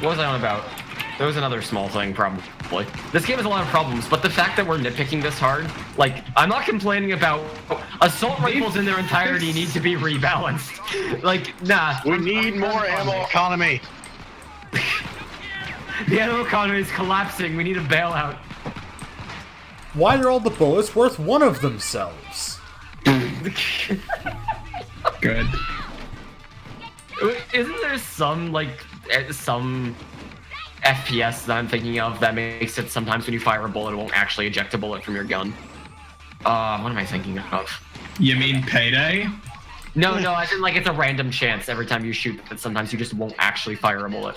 What was I on about? There was another small thing, probably. This game has a lot of problems, but the fact that we're nitpicking this hard, like, I'm not complaining about assault rifles in their entirety need to be rebalanced. Like, nah. We need more ammo economy. The ammo economy is collapsing. We need a bailout. Why are all the bullets worth one of themselves? Good. Isn't there some, like, some FPS that I'm thinking of that makes it sometimes when you fire a bullet, it won't actually eject a bullet from your gun? What am I thinking of? You mean Payday? No, I think like it's a random chance every time you shoot that sometimes you just won't actually fire a bullet.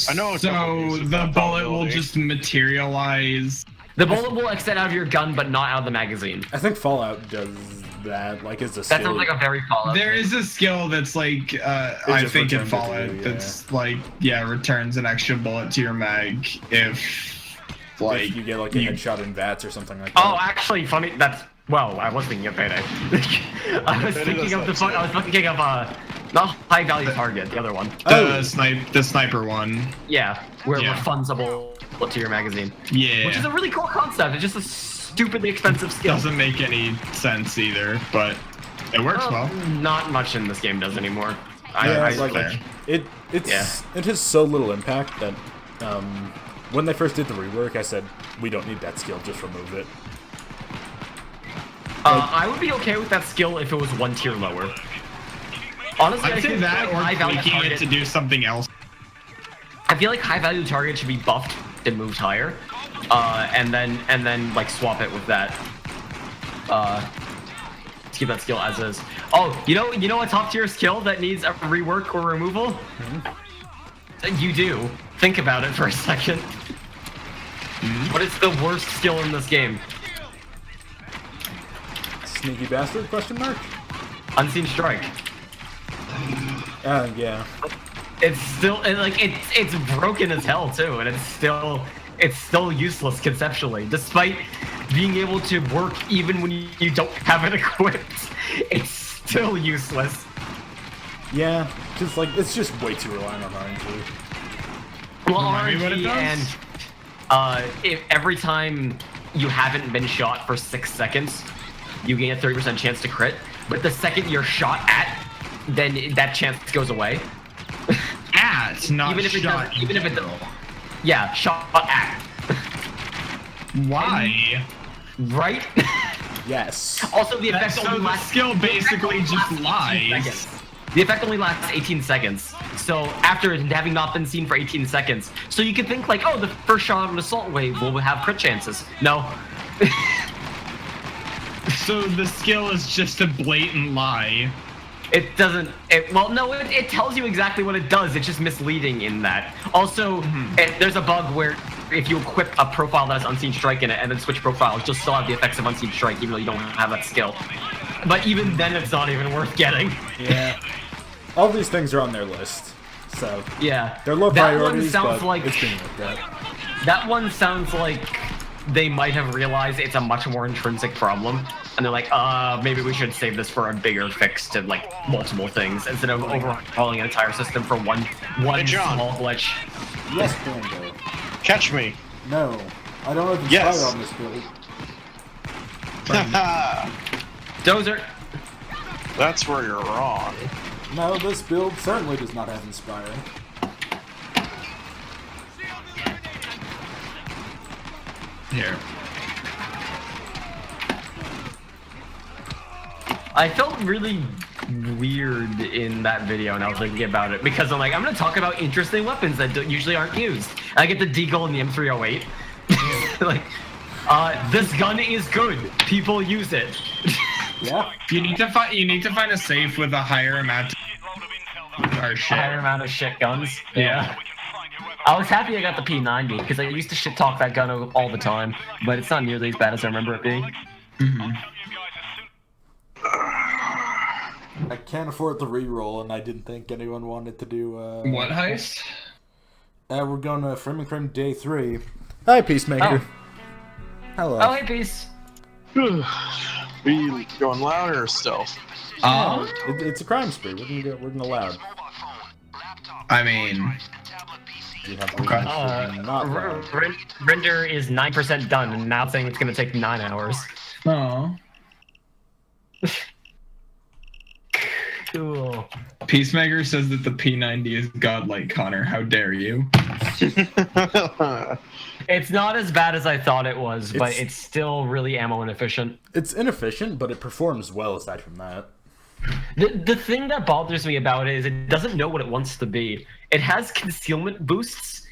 I know. So the bullet will just materialize. The bullet will extend out of your gun, but not out of the magazine. I think Fallout does that. Like, it's a That skill. sounds like a very Fallout. There thing. is a skill that's like I just think in returns it to Fallout you, yeah. that's like returns an extra bullet to your mag if like if you get like a headshot in VATS or something like that. Oh, actually, funny. Well, I was thinking of Payday. I was thinking of not High Value Target, the other one. the sniper one. Yeah, where it Yeah. refunds a bullet to your magazine. Yeah. Which is a really cool concept. It's just a stupidly expensive skill. Doesn't make any sense either, but it works well. Not much in this game does anymore. Yeah, I like, fair. it has so little impact that when they first did the rework, I said we don't need that skill, just remove it. I would be okay with that skill if it was one tier lower. Honestly, I'd say feel that like or high value tweaking it target. to do something else. I feel like high value target should be buffed and moved higher, and then like swap it with that. To keep that skill as is. Oh, you know a top tier skill that needs a rework or removal? Mm-hmm. You do. Think about it for a second. What is the worst skill in this game? Sneaky bastard? Question mark? Unseen Strike. Yeah. It's still it's broken as hell too, and it's still useless conceptually, despite being able to work even when you don't have it equipped. It's still useless. Yeah, because like it's just way too reliant on RNG. Well, Remind me what it RNG does? and if every time you haven't been shot for 6 seconds, you gain a 30% chance to crit. But the second you're shot at, then that chance goes away. At, not Even if it shot. does- even if it- Yeah, shot at. Why? Right? Yes. Also, the effect So only the lasts. skill basically just 18 lies. seconds. The effect only lasts 18 seconds. So after having not been seen for 18 seconds, so you could think like, oh, the first shot of an assault wave will have crit chances. No. So the skill is just a blatant lie. It doesn't. Well, no, it tells you exactly what it does. It's just misleading in that. Also, there's a bug where if you equip a profile that has Unseen Strike in it and then switch profiles, you'll still have the effects of Unseen Strike, even though you don't have that skill. But even then, it's not even worth getting. Yeah. All these things are on their list, so Yeah. they're low That one priorities, sounds but like it's being looked at. that one sounds like they might have realized it's a much more intrinsic problem, and they're like, maybe we should save this for a bigger fix to like multiple things instead of overhauling an entire system for one Hey, John. small glitch. Yes, Pando. Catch me. No, I don't have Inspire Yes. on this build. Dozer. That's where you're wrong. No, this build certainly does not have Inspire. Here. I felt really weird in that video, and I was thinking about it because I'm like, I'm gonna talk about interesting weapons that usually aren't used. I get the Deagle and the M308. Like, this gun is good. People use it. Yeah. You need to find a safe with a higher amount or shit. Higher amount of shit guns. Yeah. I was happy I got the P90 because I used to shit talk that gun all the time, but it's not nearly as bad as I remember it being. I can't afford the reroll, and I didn't think anyone wanted to do, What heist? we're going to Frame and Crime Day 3. Hi, Peacemaker. Oh. Hello. Oh, hey, peace. We going louder or stealth? It's a crime spree. We're gonna loud. I mean, You have Okay. not loud. Render is 9% done, and now it's saying it's gonna take 9 hours. oh. Cool. Peacemaker says that the P90 is godlike, Connor. How dare you? It's not as bad as I thought it was, but It's- it's still really ammo inefficient. It's inefficient, but it performs well aside from that. The thing that bothers me about it is it doesn't know what it wants to be. It has concealment boosts.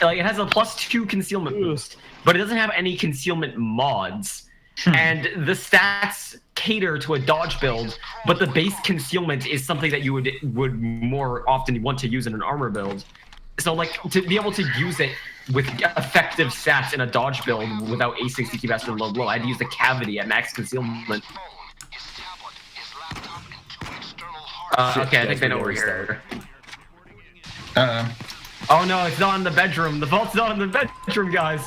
Like, it has a +2 concealment boost, but it doesn't have any concealment mods. And the stats cater to a dodge build, but the base concealment is something that you would more often want to use in an armor build. So, like, to be able to use it with effective stats in a dodge build without acing CT Bastard and low blow, I had to use the cavity at max concealment. Shit, Okay, I guys, think they know we we're gotta here. Oh no, it's not in the bedroom. The vault's not in the bedroom, guys.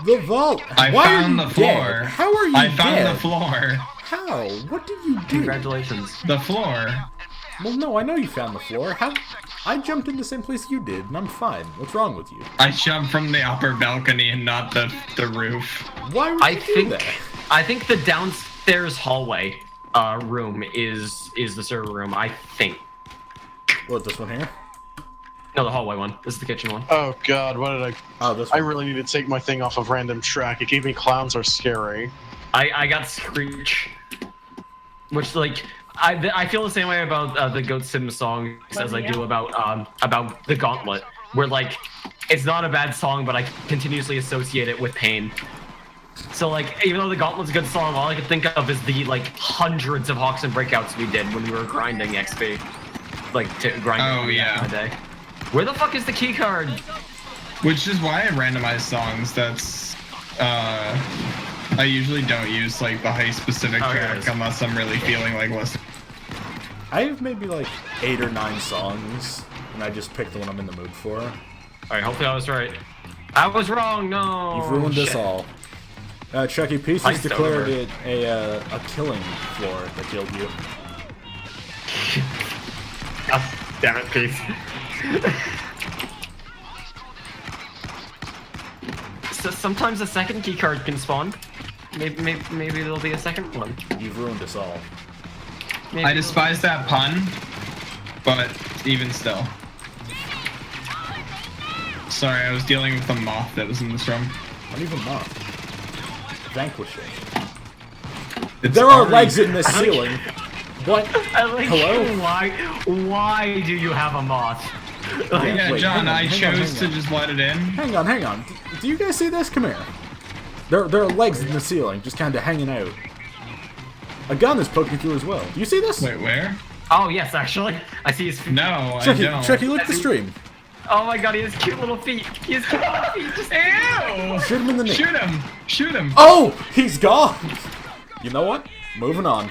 The vault! I Why found are you the floor. dead? How are you I found dead? the floor. How? What did you do? Congratulations. The floor. Well, no, I know you found the floor. How? I jumped in the same place you did, and I'm fine. What's wrong with you? I jumped from the upper balcony and not the roof. Why would you do that? I think the downstairs hallway room is the server room. I think. What, this one here? No, the hallway one. This is the kitchen one. Oh god, what did I... Oh, this I one. really need to take my thing off of random track. It gave me clowns are scary. I got Screech, which like I feel the same way about the Goat Sim songs as I do about the Gauntlet, where like it's not a bad song, but I continuously associate it with pain. So like, even though the Gauntlet's a good song, all I can think of is the like hundreds of Hawks and Breakouts we did when we were grinding XP, like to grind. Oh, yeah. A day. Where the fuck is the key card? Which is why I randomize songs. That's I usually don't use like the heist specific Oh, track yes. unless I'm really feeling like listening. I have maybe like 8 or 9 songs, and I just pick the one I'm in the mood for. Alright, hopefully I was right. I was wrong. No. You've ruined us shit. all. Chucky Peace has Heist declared over. it a killing floor that killed you. God damn it, Peace. So sometimes a second key card can spawn. Maybe there'll be a second one. You've ruined us all. Maybe I despise that pun, but even still. Sorry, I was dealing with the moth that was in this room. Not even moth. Vanquishing. There are legs in this ceiling. What? I like Hello? Why do you have a moth? Yeah, Wait, John, I hang on, chose hang to on. just let it in. Hang on. Do you guys see this? Come here. There are legs in the ceiling, just kind of hanging out. A gun is poking through as well. Do you see this? Wait, where? Oh yes, actually, I see his feet. No, I Chucky, don't. Chucky, look at the stream. Oh my god, he has cute little feet. He has cute little feet. Just Ew! Shoot him in the knee. Shoot him! Shoot him! Oh, he's gone. You know what? Moving on.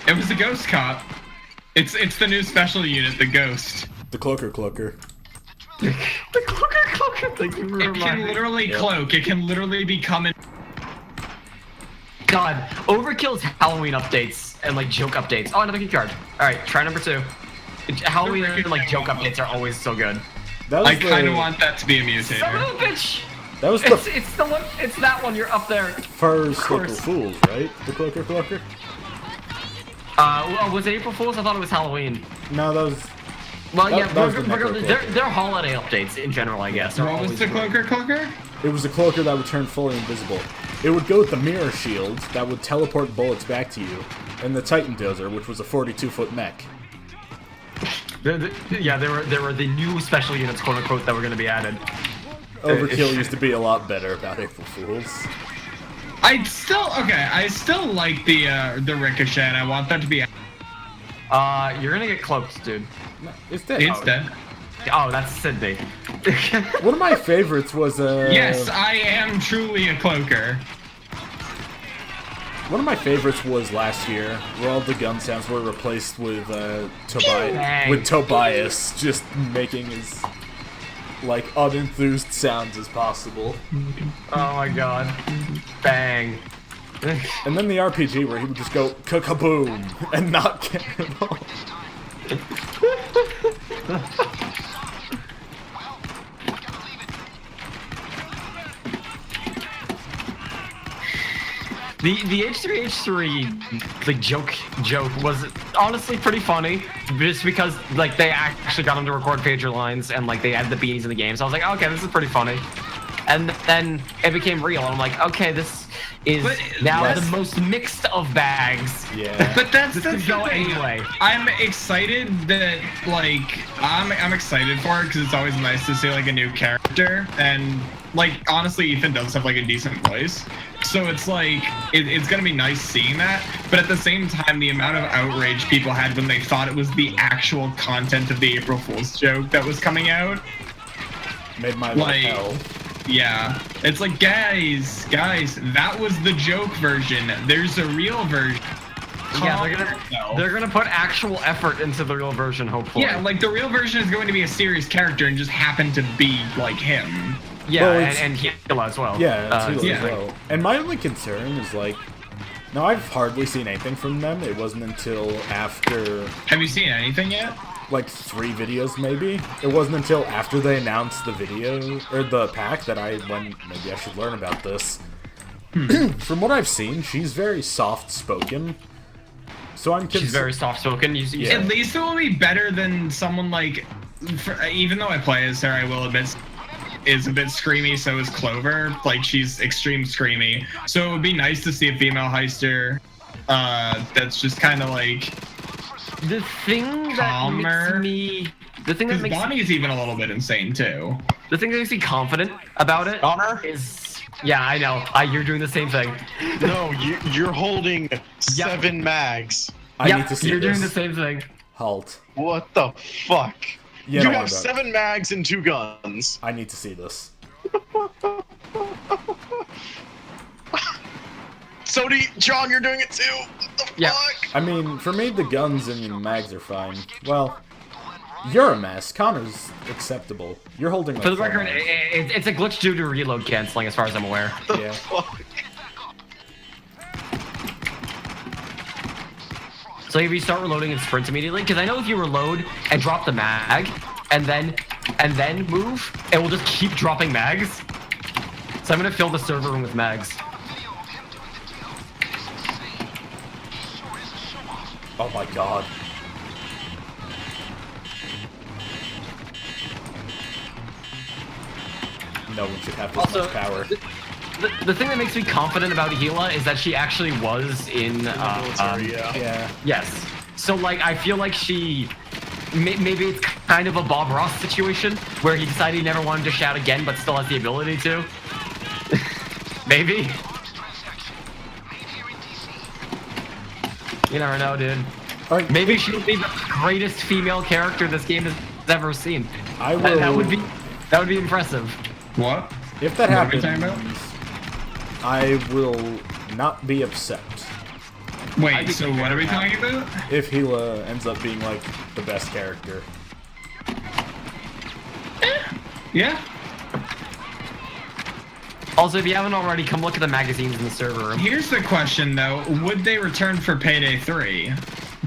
It was the ghost cop. It's the new special unit, the ghost. The cloaker. the cloaker. Thank you for It can reminding me. literally cloak. It can literally become an. God, Overkill's Halloween updates and like joke updates. Oh, another key card. All right, try number 2. Halloween and like joke updates are always so good. That was I kind of want that to be a Son mutator. of a bitch! That was It's the one. It's that one. You're up there. first April course. Fools, right? The cloaker. Was it April Fool's? I thought it was Halloween. No, that was. Well, That- yeah, that was the Necro they're Cloaker. holiday updates in general, I guess. They're What was always the good. cloaker? It was a cloaker that would turn fully invisible. It would go with the mirror shield that would teleport bullets back to you, and the Titan Dozer, which was a 42-foot mech. Yeah, there were the new special units, quote unquote, that were going to be added. Overkill used to be a lot better about April Fools. I still like the ricochet, and I want that to be. You're gonna get cloaked, dude. No, it's dead. It's dead. Oh, that's Sydney. One of my favorites was Yes, I am truly a cloaker. One of my favorites was last year, where all the gun sounds were replaced with Bang. Tobias just making as like unenthused sounds as possible. Oh my god. Bang. And then the RPG where he would just go ka-kaboom and not care at all. The H3H3 like joke was honestly pretty funny, just because like they actually got him to record pager lines and like they had the beanies in the game. So I was like, okay, this is pretty funny. And then it became real, and I'm like, okay, this is now that's- the most mixed of bags. Yeah. But that's This the could go thing. anyway. I'm excited that like I'm excited for it because it's always nice to see like a new character, and like honestly, Ethan does have like a decent voice, so it's like it's gonna be nice seeing that. But at the same time, the amount of outrage people had when they thought it was the actual content of the April Fool's joke that was coming out, Made my like- life hell. yeah, it's like guys, that was the joke version. There's a real version. Yeah, Calm yourself. they're gonna put actual effort into the real version, hopefully. Yeah, like the real version is going to be a serious character and just happen to be like him. Yeah, Well, it's- and Hila as well. Yeah, Tila yeah. as well. And my only concern is like, now I've hardly seen anything from them. It wasn't until after Have you seen anything yet? like 3 videos maybe. It wasn't until after they announced the video or the pack that I went, maybe I should learn about this. From what I've seen, she's very soft spoken. So I'm She's very soft spoken. Yeah. At least it will be better than someone like. Even though I play as her, I will admit is a bit screamy. So is Clover. Like she's extreme screamy. So it would be nice to see a female heister. That's just kind of like. The thing that Calmer. makes me, the thing that Because makes Bonnie's even a little bit insane too. the thing that makes me confident about it Connor? is, yeah, I know, you're doing the same thing. No, you're holding 7 mags. I Yep, need to see you're this. doing the same thing. Halt. What the fuck? Yeah, you don't worry have about it. 7 mags and 2 guns. I need to see this. So do you, John, you're doing it too. What the Yeah. fuck? I mean, for me, the guns and the mags are fine. Well, you're a mess. Connor's acceptable. You're holding like For the 4 record, mags. it's a glitch due to reload canceling, as far as I'm aware. Yeah. Fuck. So if you start reloading and sprint immediately, because I know if you reload and drop the mag, and then move, it will just keep dropping mags. So I'm gonna fill the server room with mags. Oh my god. No one should have this Also, much power. the thing that makes me confident about Gila is that she actually was in military, Yeah. yes. So like I feel like she maybe it's kind of a Bob Ross situation where he decided he never wanted to shout again but still has the ability to. Maybe. You never know, dude. Like, Maybe she'll be the greatest female character this game has ever seen. I will. That would be impressive. What? If that What are we happens, talking I will not be upset Wait, so what are we talking about? if Gila ends up being like the best character. Yeah. Also, if you haven't already, come look at the magazines in the server room. Here's the question though: would they return for Payday 3?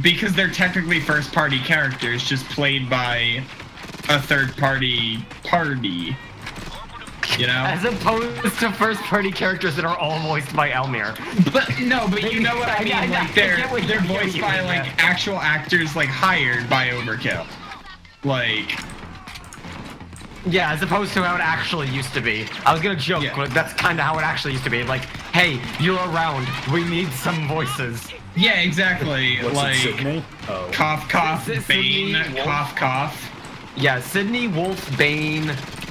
Because they're technically first-party characters, just played by a third-party party. You know? As opposed to first-party characters that are all voiced by Elmir. But no, but you know what I mean. I Like get what they're you voiced mean, by yeah. like actual actors, like hired by Overkill. Like, Yeah, as opposed to how it actually used to be. I was gonna joke, Yeah. but that's kind of how it actually used to be. Like, hey, you're around. We need some voices. yeah, exactly. What's like, it, Sydney? Oh. cough, cough, Is it Bane, Sydney Wolf? cough, cough, Yeah, Sydney, Wolf, Bane,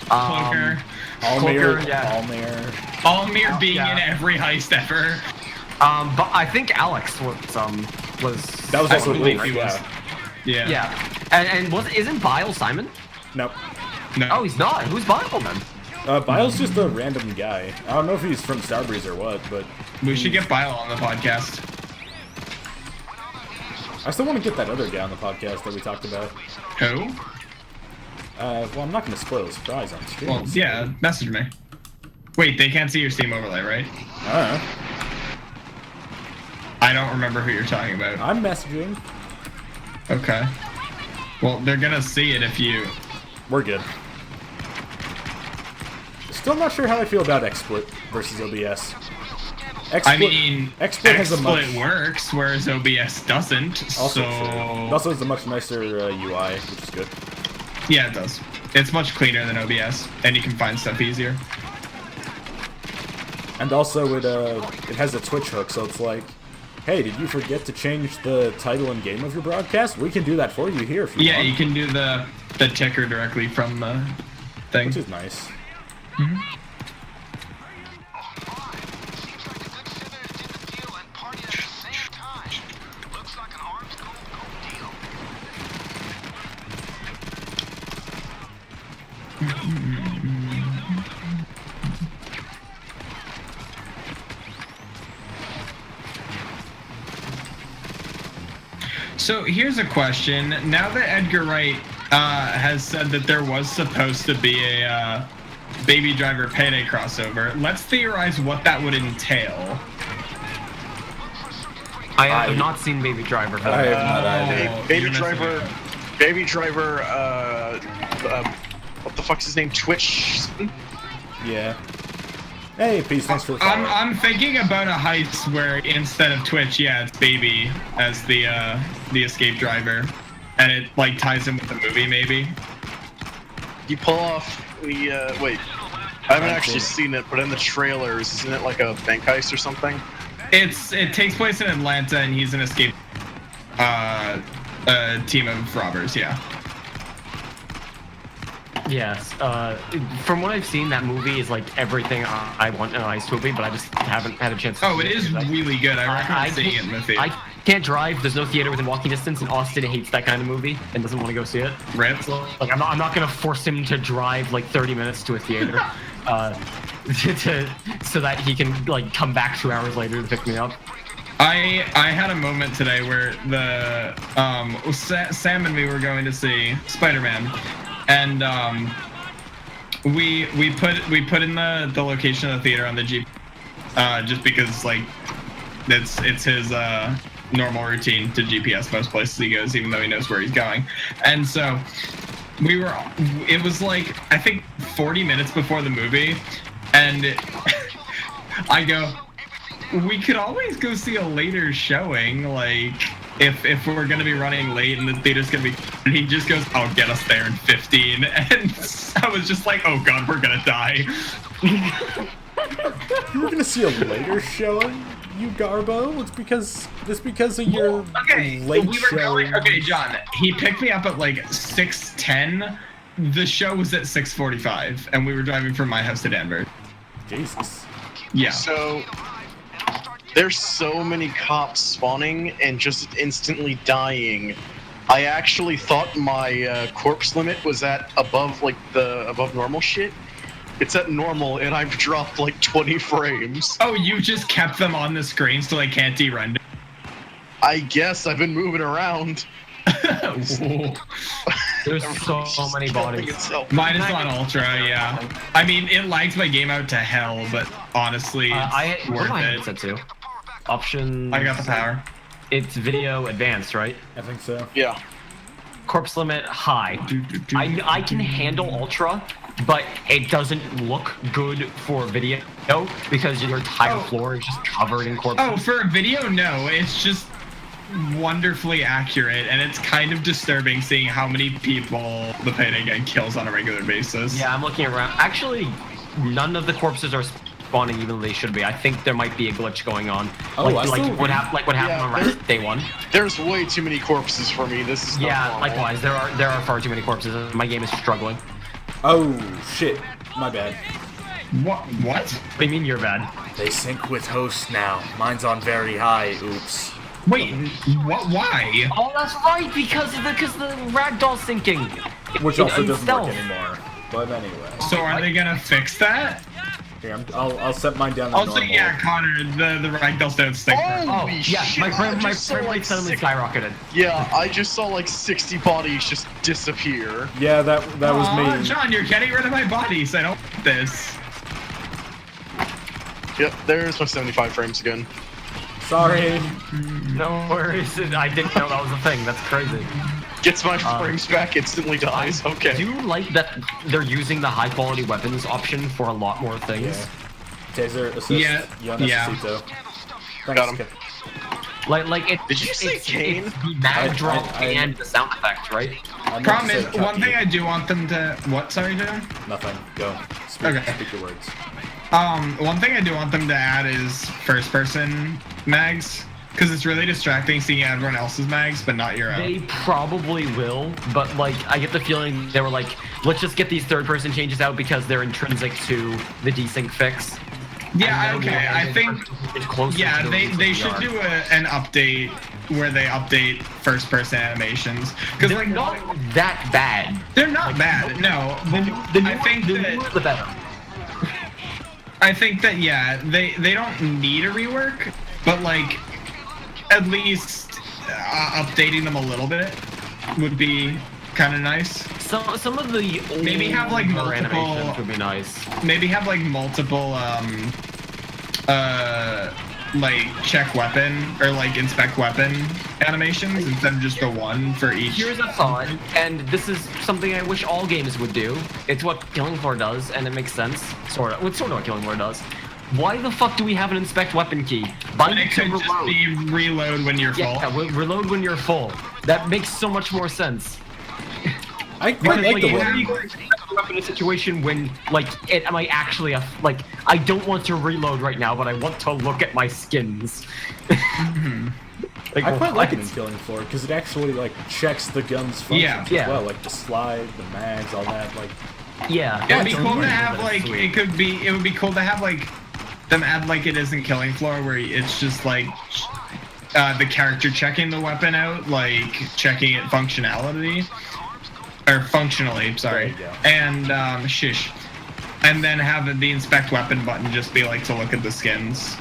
Cloaker. Almir, Cloaker, yeah. Almir. Almir being yeah. in every heist ever. But I think Alex was That was I also believe Wolf, he was. yeah. Yeah. yeah, and isn't Bile Simon? Nope. No. Oh, he's not. Who's Bile then? Bile's just a random guy. I don't know if he's from Starbreeze or what, but We should get Bile on the podcast. I still want to get that other guy on the podcast that we talked about. Who? Well, I'm not going to spoil the surprise on stream. Well, yeah, message me. Wait, they can't see your Steam overlay, right? I don't remember who you're talking about. I'm messaging. Okay. Well, they're gonna see it if you... We're good. Still not sure how I feel about XSplit versus OBS. XSplit, I mean, XSplit has a much... XSplit works, whereas OBS doesn't, Also so... true. It also has a much nicer UI, which is good. Yeah, it does. It's much cleaner than OBS, and you can find stuff easier. And also it has a Twitch hook, so it's like, hey, did you forget to change the title and game of your broadcast? We can do that for you here if you Yeah, want. you can do the ticker directly from the thing. Which is nice. So here's a question. Now that Edgar Wright has said that there was supposed to be a Baby Driver Payday crossover, let's theorize what that would entail. I have not seen Baby Driver. But I have not either. Oh, Baby you're missing Driver, out. Baby Driver, what the fuck's his name? Twitch? Yeah. Hey, Peace, thanks for the follow. I'm thinking about a heist where instead of Twitch, yeah, it's Baby as the escape driver, and it like ties in with the movie maybe. You pull off the, wait. I haven't actually seen it, but in the trailers, isn't it like a bank heist or something? It takes place in Atlanta, and he's an escape team of robbers. Yeah. yes, from what I've seen, that movie is like everything I want in a heist movie, but I just haven't had a chance to Oh, see it is Like, really good. I recommend seeing it in the theater. I can't drive. There's no theater within walking distance, and Austin hates that kind of movie and doesn't want to go see it. Rip. So, like, I'm not gonna force him to drive like 30 minutes to a theater, so that he can like come back 2 hours later to pick me up. I had a moment today where the Sam and me were going to see Spider-Man, and we put in the location of the theater on the Jeep, just because like it's his normal routine to GPS most places he goes, even though he knows where he's going. And so it was like I think 40 minutes before the movie, and I go, we could always go see a later showing, like if we're gonna be running late and the theater's gonna be, and he just goes, I'll get us there in 15, and I was just like, oh god, we're gonna die. You were gonna see a later showing, you Garbo? It's because of your late showing. Okay, John. He picked me up at like 6:10. The show was at 6:45, and we were driving from my house to Denver. Jesus. Yeah. So there's so many cops spawning and just instantly dying. I actually thought my corpse limit was at above normal shit. It's at normal, and I've dropped like 20 frames. Oh, you just kept them on the screen so they can't de-render. I guess I've been moving around. There's so many bodies. Itself. Mine is on ultra, yeah. I mean, it lags my game out to hell, but honestly, it's What worth am I it. set to? Options. I got the power. It's video advanced, right? I think so. Yeah. Corpse limit high. I can handle ultra, but it doesn't look good for video because your entire floor is just covered in corpses. Oh, for a video, no. It's just wonderfully accurate, and it's kind of disturbing seeing how many people the Payday Gang kills on a regular basis. Yeah, I'm looking around. Actually, none of the corpses are spawning even though they should be. I think there might be a glitch going on. Oh, like what happened on day one. There's way too many corpses for me. This is not Yeah, normal. likewise. There are far too many corpses. My game is struggling. Oh shit, my bad. What? What do you mean you're bad? They sync with host now. Mine's on very high. Oops. Wait, what? Why? Oh, that's right, because the ragdoll syncing. Which also doesn't stealth. work anymore. But anyway. So are they gonna fix that? Here, I'll set mine down to Also, normal. yeah, Connor, the ragdolls don't stick. Oh, Holy yeah, shit, my I frame just saw, rate like, suddenly six- skyrocketed. Yeah, I just saw like 60 bodies just disappear. Yeah, that was Aw, me. John, you're getting rid of my bodies. I don't want this. Yep, there's my 75 frames again. Sorry. No worries. I didn't know that was a thing. That's crazy. Gets my frames back, instantly dies. I Okay. do like that they're using the high quality weapons option for a lot more things. Yeah. Taser assist. Yeah, Yo yeah. necesito. Thanks, Got him. Kid. Like it. Did you say Kane? It's the mag drop and the sound effect, right? I meant Problem to is, say one Chucky. thing I do want them to. What? Sorry, John. Nothing. Go. Speak, Okay. speak your words. One thing I do want them to add is first-person mags, because it's really distracting seeing everyone else's mags, but not your own. They probably will, but like I get the feeling they were like, let's just get these third-person changes out because they're intrinsic to the desync fix. Yeah, And then okay. we'll I get think. it's closer Yeah, to the they reason should we are. do an update where they update first-person animations, because They're like not that bad. they're not bad. No, I think the that. newer the better. I think that yeah, they don't need a rework, but like at least updating them a little bit would be kind of nice. Some of the old Maybe have, like, animations multiple- would be nice. Maybe have like multiple like check weapon or like inspect weapon animations instead of just the one for each. Here's a thought, and this is something I wish all games would do. It's what Killing Floor does, and it makes sense. Sort of. It's sort of what Killing Floor does. Why the fuck do we have an inspect weapon key? Bind It it to could just reload. be reload when you're full. Yeah, reload when you're full. That makes so much more sense. I quite like the you one. have- you up in a situation when like am I actually like I don't want to reload right now, but I want to look at my skins. Like, I quite like it what? in Killing Floor because it actually like checks the gun's functions Yeah. as Yeah. well, like the slide, the mags, all that. Like, Yeah, It'd be that's cool to really have good, like sweet. it would be cool to have like them add like it is in Killing Floor where it's just like the character checking the weapon out, like checking it functionality or functionally, sorry, There you go. and shish, and then have the inspect weapon button just be like to look at the skins.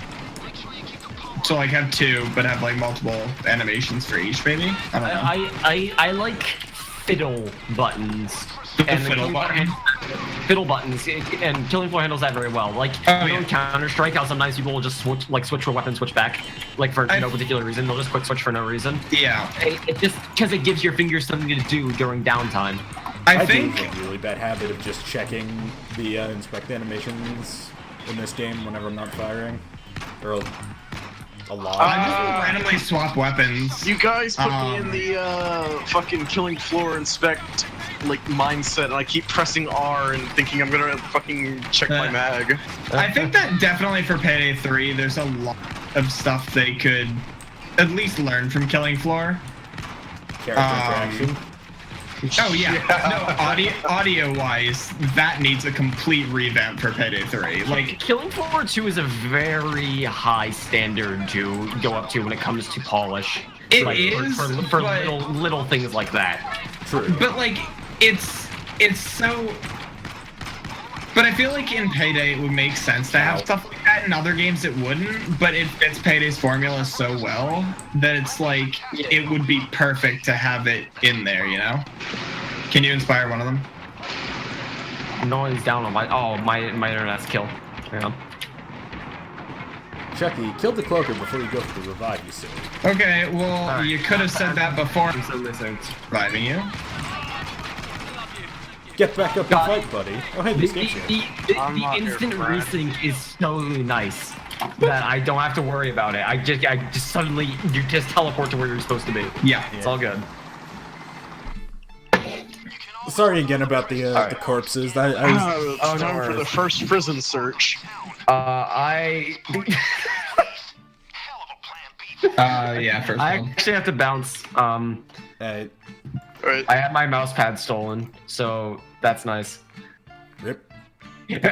So like have two, but have like multiple animations for each, maybe. I don't know. I like fiddle buttons. And the fiddle Killing Floor button? fiddle buttons, and Killing Floor handles that very well. Like Oh, you know, yeah. in Counter-Strike, how sometimes people will just switch for weapon, switch back, like for no particular reason. They'll just quick switch for no reason. Yeah, It just because it gives your fingers something to do during downtime. I I think. do have a really bad habit of just checking the inspect animations in this game whenever I'm not firing, or a lot. I just randomly swap weapons. You guys put me in Um, the fucking Killing Floor inspect like mindset, and I keep pressing R and thinking I'm gonna fucking check my mag. I think that definitely for Payday 3, there's a lot of stuff they could at least learn from Killing Floor. Character interaction. Oh yeah, no, audio-wise, that needs a complete revamp for Payday 3. Like, Killing Floor 2 is a very high standard to go up to when it comes to polish. It like, is, for but, little things like that. True. But like, it's so. But I feel like in Payday it would make sense to have stuff like that. In other games it wouldn't, but it fits Payday's formula so well that it's like it would be perfect to have it in there, you know? Can you inspire one of them? No one's down on my internet's kill. Hang on. Chucky, kill the cloaker before you go for the revive, you silly. Okay, well, you could have said that before I'm so missing. reviving you. Get back up and fight, buddy. Oh, hey, this game's here. The instant resync is so nice that I don't have to worry about it. I just suddenly, you just teleport to where you're supposed to be. Yeah. It's all good. Sorry again about the corpses. It's no time for the worries. first prison search. Yeah, first I one. actually have to bounce. Right. I had my mouse pad stolen, so that's nice. Rip.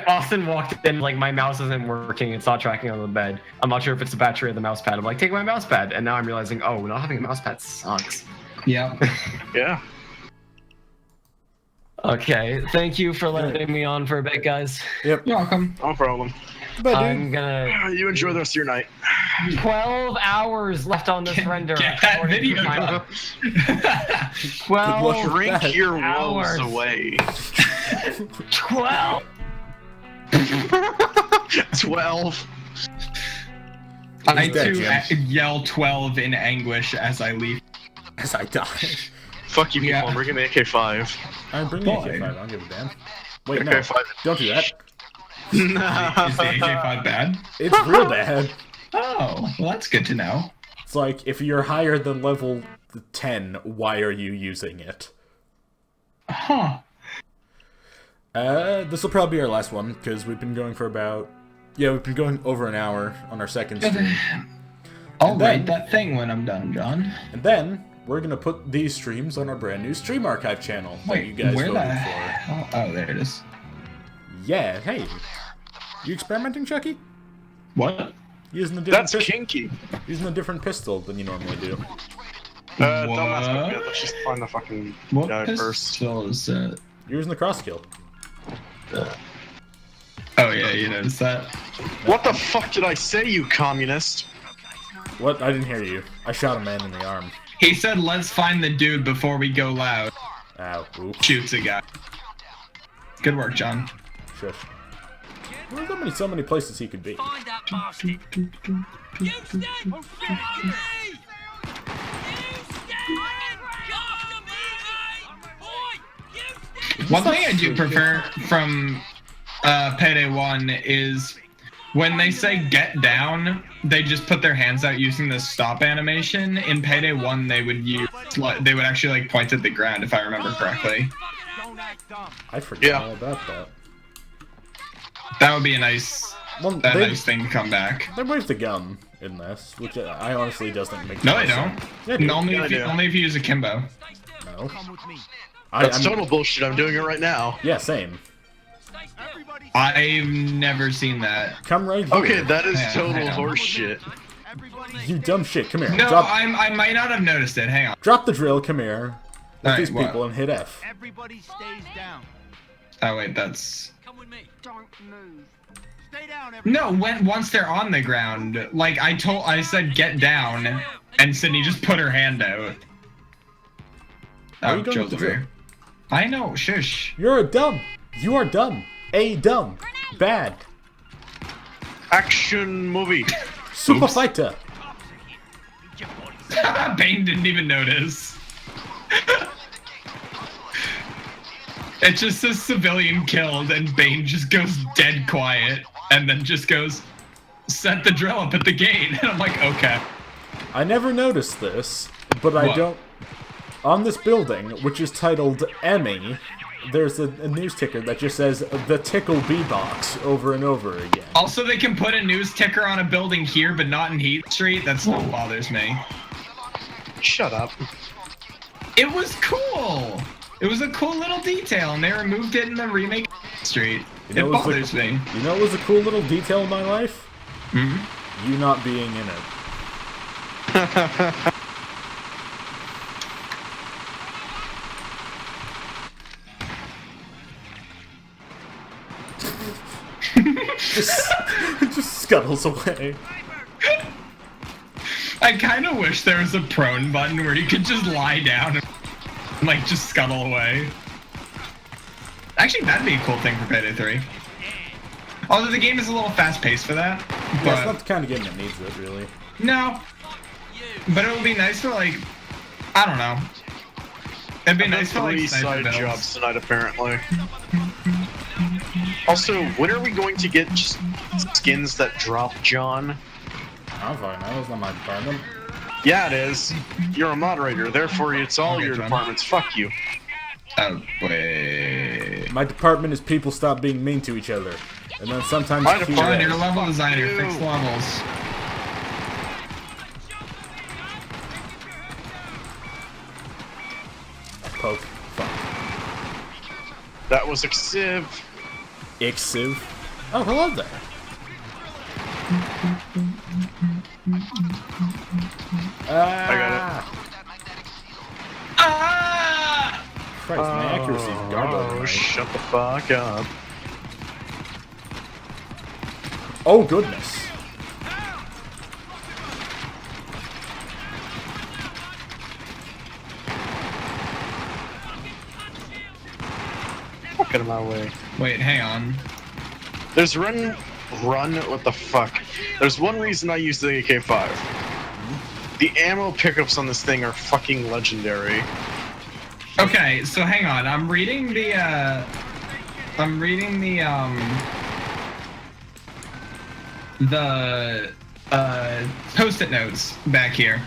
Austin walked in, like, my mouse isn't working, it's not tracking on the bed. I'm not sure if it's the battery or the mouse pad. I'm like, take my mouse pad, and now I'm realizing, oh, not having a mouse pad sucks. Yeah. Yeah. Okay, thank you for letting me on for a bit, guys. Yep. You're welcome. No problem. Bye, I'm dude. gonna... You enjoy the rest of your night. 12 hours left on this render. Get that according to video my- done. 12 Drink your woes hours. away. 12! 12. I He's dead, too Jim. yell 12 in anguish as I leave. As I die. Fuck you people, Yeah. I'm bringing the AK-5. I'm bringing Boy. AK-5. I don't give a damn. Wait, no. AK-5. Don't do that. Is the AK-5 bad? It's real bad. Oh, well that's good to know. It's like, if you're higher than level 10, why are you using it? Huh. This will probably be our last one, because we've been going for about... Yeah, we've been going over an hour on our second stream. I'll And then- write that thing when I'm done, John. And then, we're gonna put these streams on our brand new Stream Archive channel that you guys where voted the for. hell? Oh, there it is. Yeah, hey. You experimenting, Chucky? What? Using a different That's kinky. using a different pistol than you normally do. Don't ask me yet. Let's just find the fucking What guy first. pistol is it? You're using the cross kill. Oh yeah, you noticed that. What the fuck did I say, you communist? What? I didn't hear you. I shot a man in the arm. He said, "Let's find the dude before we go loud." Ow. Oops. Shoots a guy. Good work, John. Shush. There's so many places he could be. Find that bastard. You stand for me! One thing I do prefer from Payday 1 is when they say get down, they just put their hands out using the stop animation. In Payday 1, they would actually like point at the ground, if I remember correctly. Don't act dumb. I forgot Yeah. all about that. That would be a nice, Well, nice thing to come back. they waved the gun in this, which I honestly doesn't make No, much they don't. sense. Yeah, they do. Only Yeah, if they you, do. only if you use a Kimbo. No. Come with me. That's I'm- total bullshit. I'm doing it right now. Yeah, same. Everybody, I've never seen that. Come right here. Okay, that is Yeah, total hang on. horseshit. everybody. You dumb shit. Come here. No, drop, I might not have noticed it. Hang on. drop the drill. Come here. With Alright, these what? people and hit F. Everybody stays down. Oh wait, that's Come with me. Don't move. Stay down, everybody. no. Once they're on the ground, like I said, get down, and Sydney just put her hand out. Why are Oh, you going with the Joe's over drill? here. I know. Shush. You're a dumb. You are dumb. A dumb. Bad. Action movie. Super Oops. fighter. Bane didn't even notice. It just says civilian killed, and Bane just goes dead quiet, and then just goes, set the drill up at the gate. And I'm like, okay. I never noticed this, but I What? don't. On this building, which is titled Emmy, there's a news ticker that just says the Tickle B box over and over again. Also, they can put a news ticker on a building here, but not in Heath Street. That still bothers me. Shut up. It was cool. It was a cool little detail, and they removed it in the remake of Heath Street. It bothers me. You know what was a cool little detail in my life? Hmm? You not being in it. just scuttles away. I kind of wish there was a prone button where you could just lie down and like just scuttle away. Actually, that'd be a cool thing for Payday 3. Although the game is a little fast-paced for that. Yeah, But it's not the kind of game that needs it, really. no. But it would be nice for like, I don't know. It'd be nice for like three sniper side builds. jobs tonight, apparently. Also, when are we going to get skins that drop, John? I'm fine. That was not my department. Yeah, it is. You're a moderator, therefore it's all Okay, your John. departments. Fuck you. Oh, wait. My department is people stop being mean to each other. And then sometimes My Q&A. John, department- you're a level designer. you. Fix levels. Poke. Fuck. That was a sieve. Ixiv. Oh, hello there. I got it. Ah! Christ, my accuracy is garbage. Oh, shut the fuck up. Oh, goodness. Fuck out of my way. Wait, hang on. There's run, what the fuck? There's one reason I use the AK-5. The ammo pickups on this thing are fucking legendary. Okay, so hang on. I'm reading the post-it notes back here.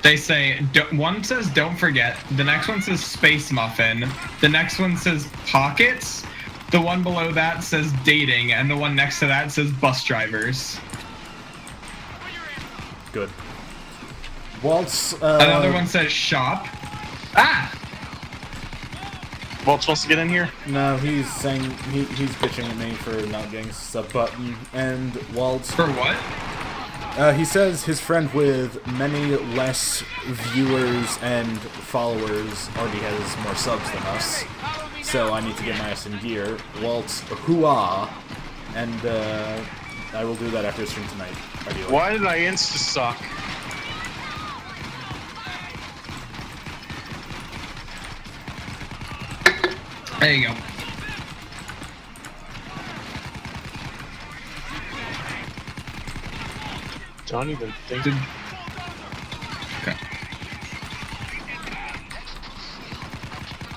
They say, one says don't forget, the next one says space muffin, the next one says pockets, the one below that says dating, and the one next to that says bus drivers. Good. Waltz, Another one says shop. Ah! Walt's supposed to get in here? No, he's saying, he's bitching at me for not getting sub button, and Waltz, For what? he says his friend with many less viewers and followers already has more subs than us, so I need to get my ass in gear. Waltz, hooah, and I will do that after stream tonight. Ideally. Why did I insta-suck? There you go. Don't even think. Okay.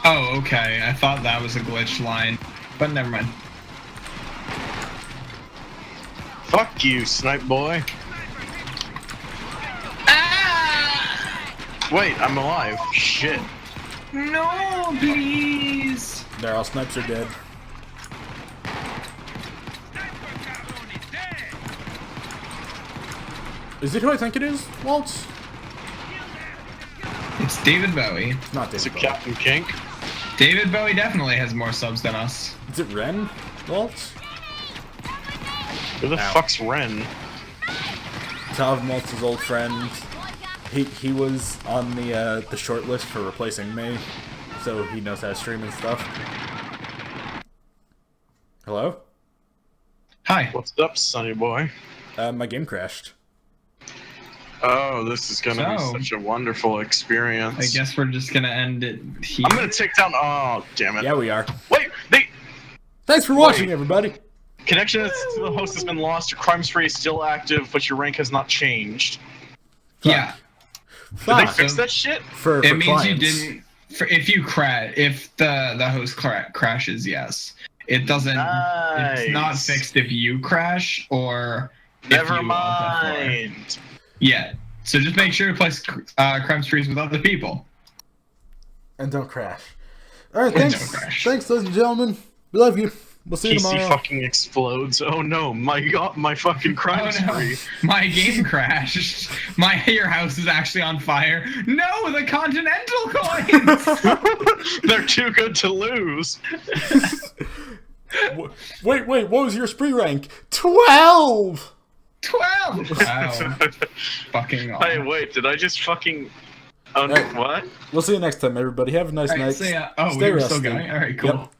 Oh, okay. I thought that was a glitch line, but never mind. Fuck you, snipe boy. Ah! Wait, I'm alive. Shit. No, please. There, all snipes are dead. Is it who I think it is, Waltz? It's David Bowie. It's not Is David it Bowie. Captain Kink? David Bowie definitely has more subs than us. Is it Ren, Waltz? Who the Ow. fuck's Ren? Tav Waltz's old friend. He was on the short list for replacing me, so he knows how to stream and stuff. Hello? Hi. What's up, sonny boy? My game crashed. Oh, this is gonna So- be such a wonderful experience. I guess we're just gonna end it here. I'm gonna take down. Oh, damn it. Yeah, we are. Wait, Thanks for watching, everybody. connection to the host has been lost. Your crime spree is still active, but your rank has not changed. Yeah. Did they Fuck. fix that shit? For It means clients. you didn't. If you if the host crashes, yes. It doesn't. It's not Nice. fixed if you crash or. if Never you alt F4. mind. Yeah. So just make sure to play crime sprees with other people. And don't crash. All right, And thanks. don't crash. Thanks, ladies and gentlemen. We love you. We'll see you PC tomorrow. fucking explodes. Oh no, my fucking crime Oh no, spree. my game crashed. Your house is actually on fire. No, the Continental coins! They're too good to lose. Wait, what was your spree rank? 12! 12! Wow. Fucking awesome. Hey, wait, did I just fucking... Oh, Hey. what? We'll see you next time, everybody. Have a nice Alright, night. so Stay we're still rested. going? Alright, cool. Yep.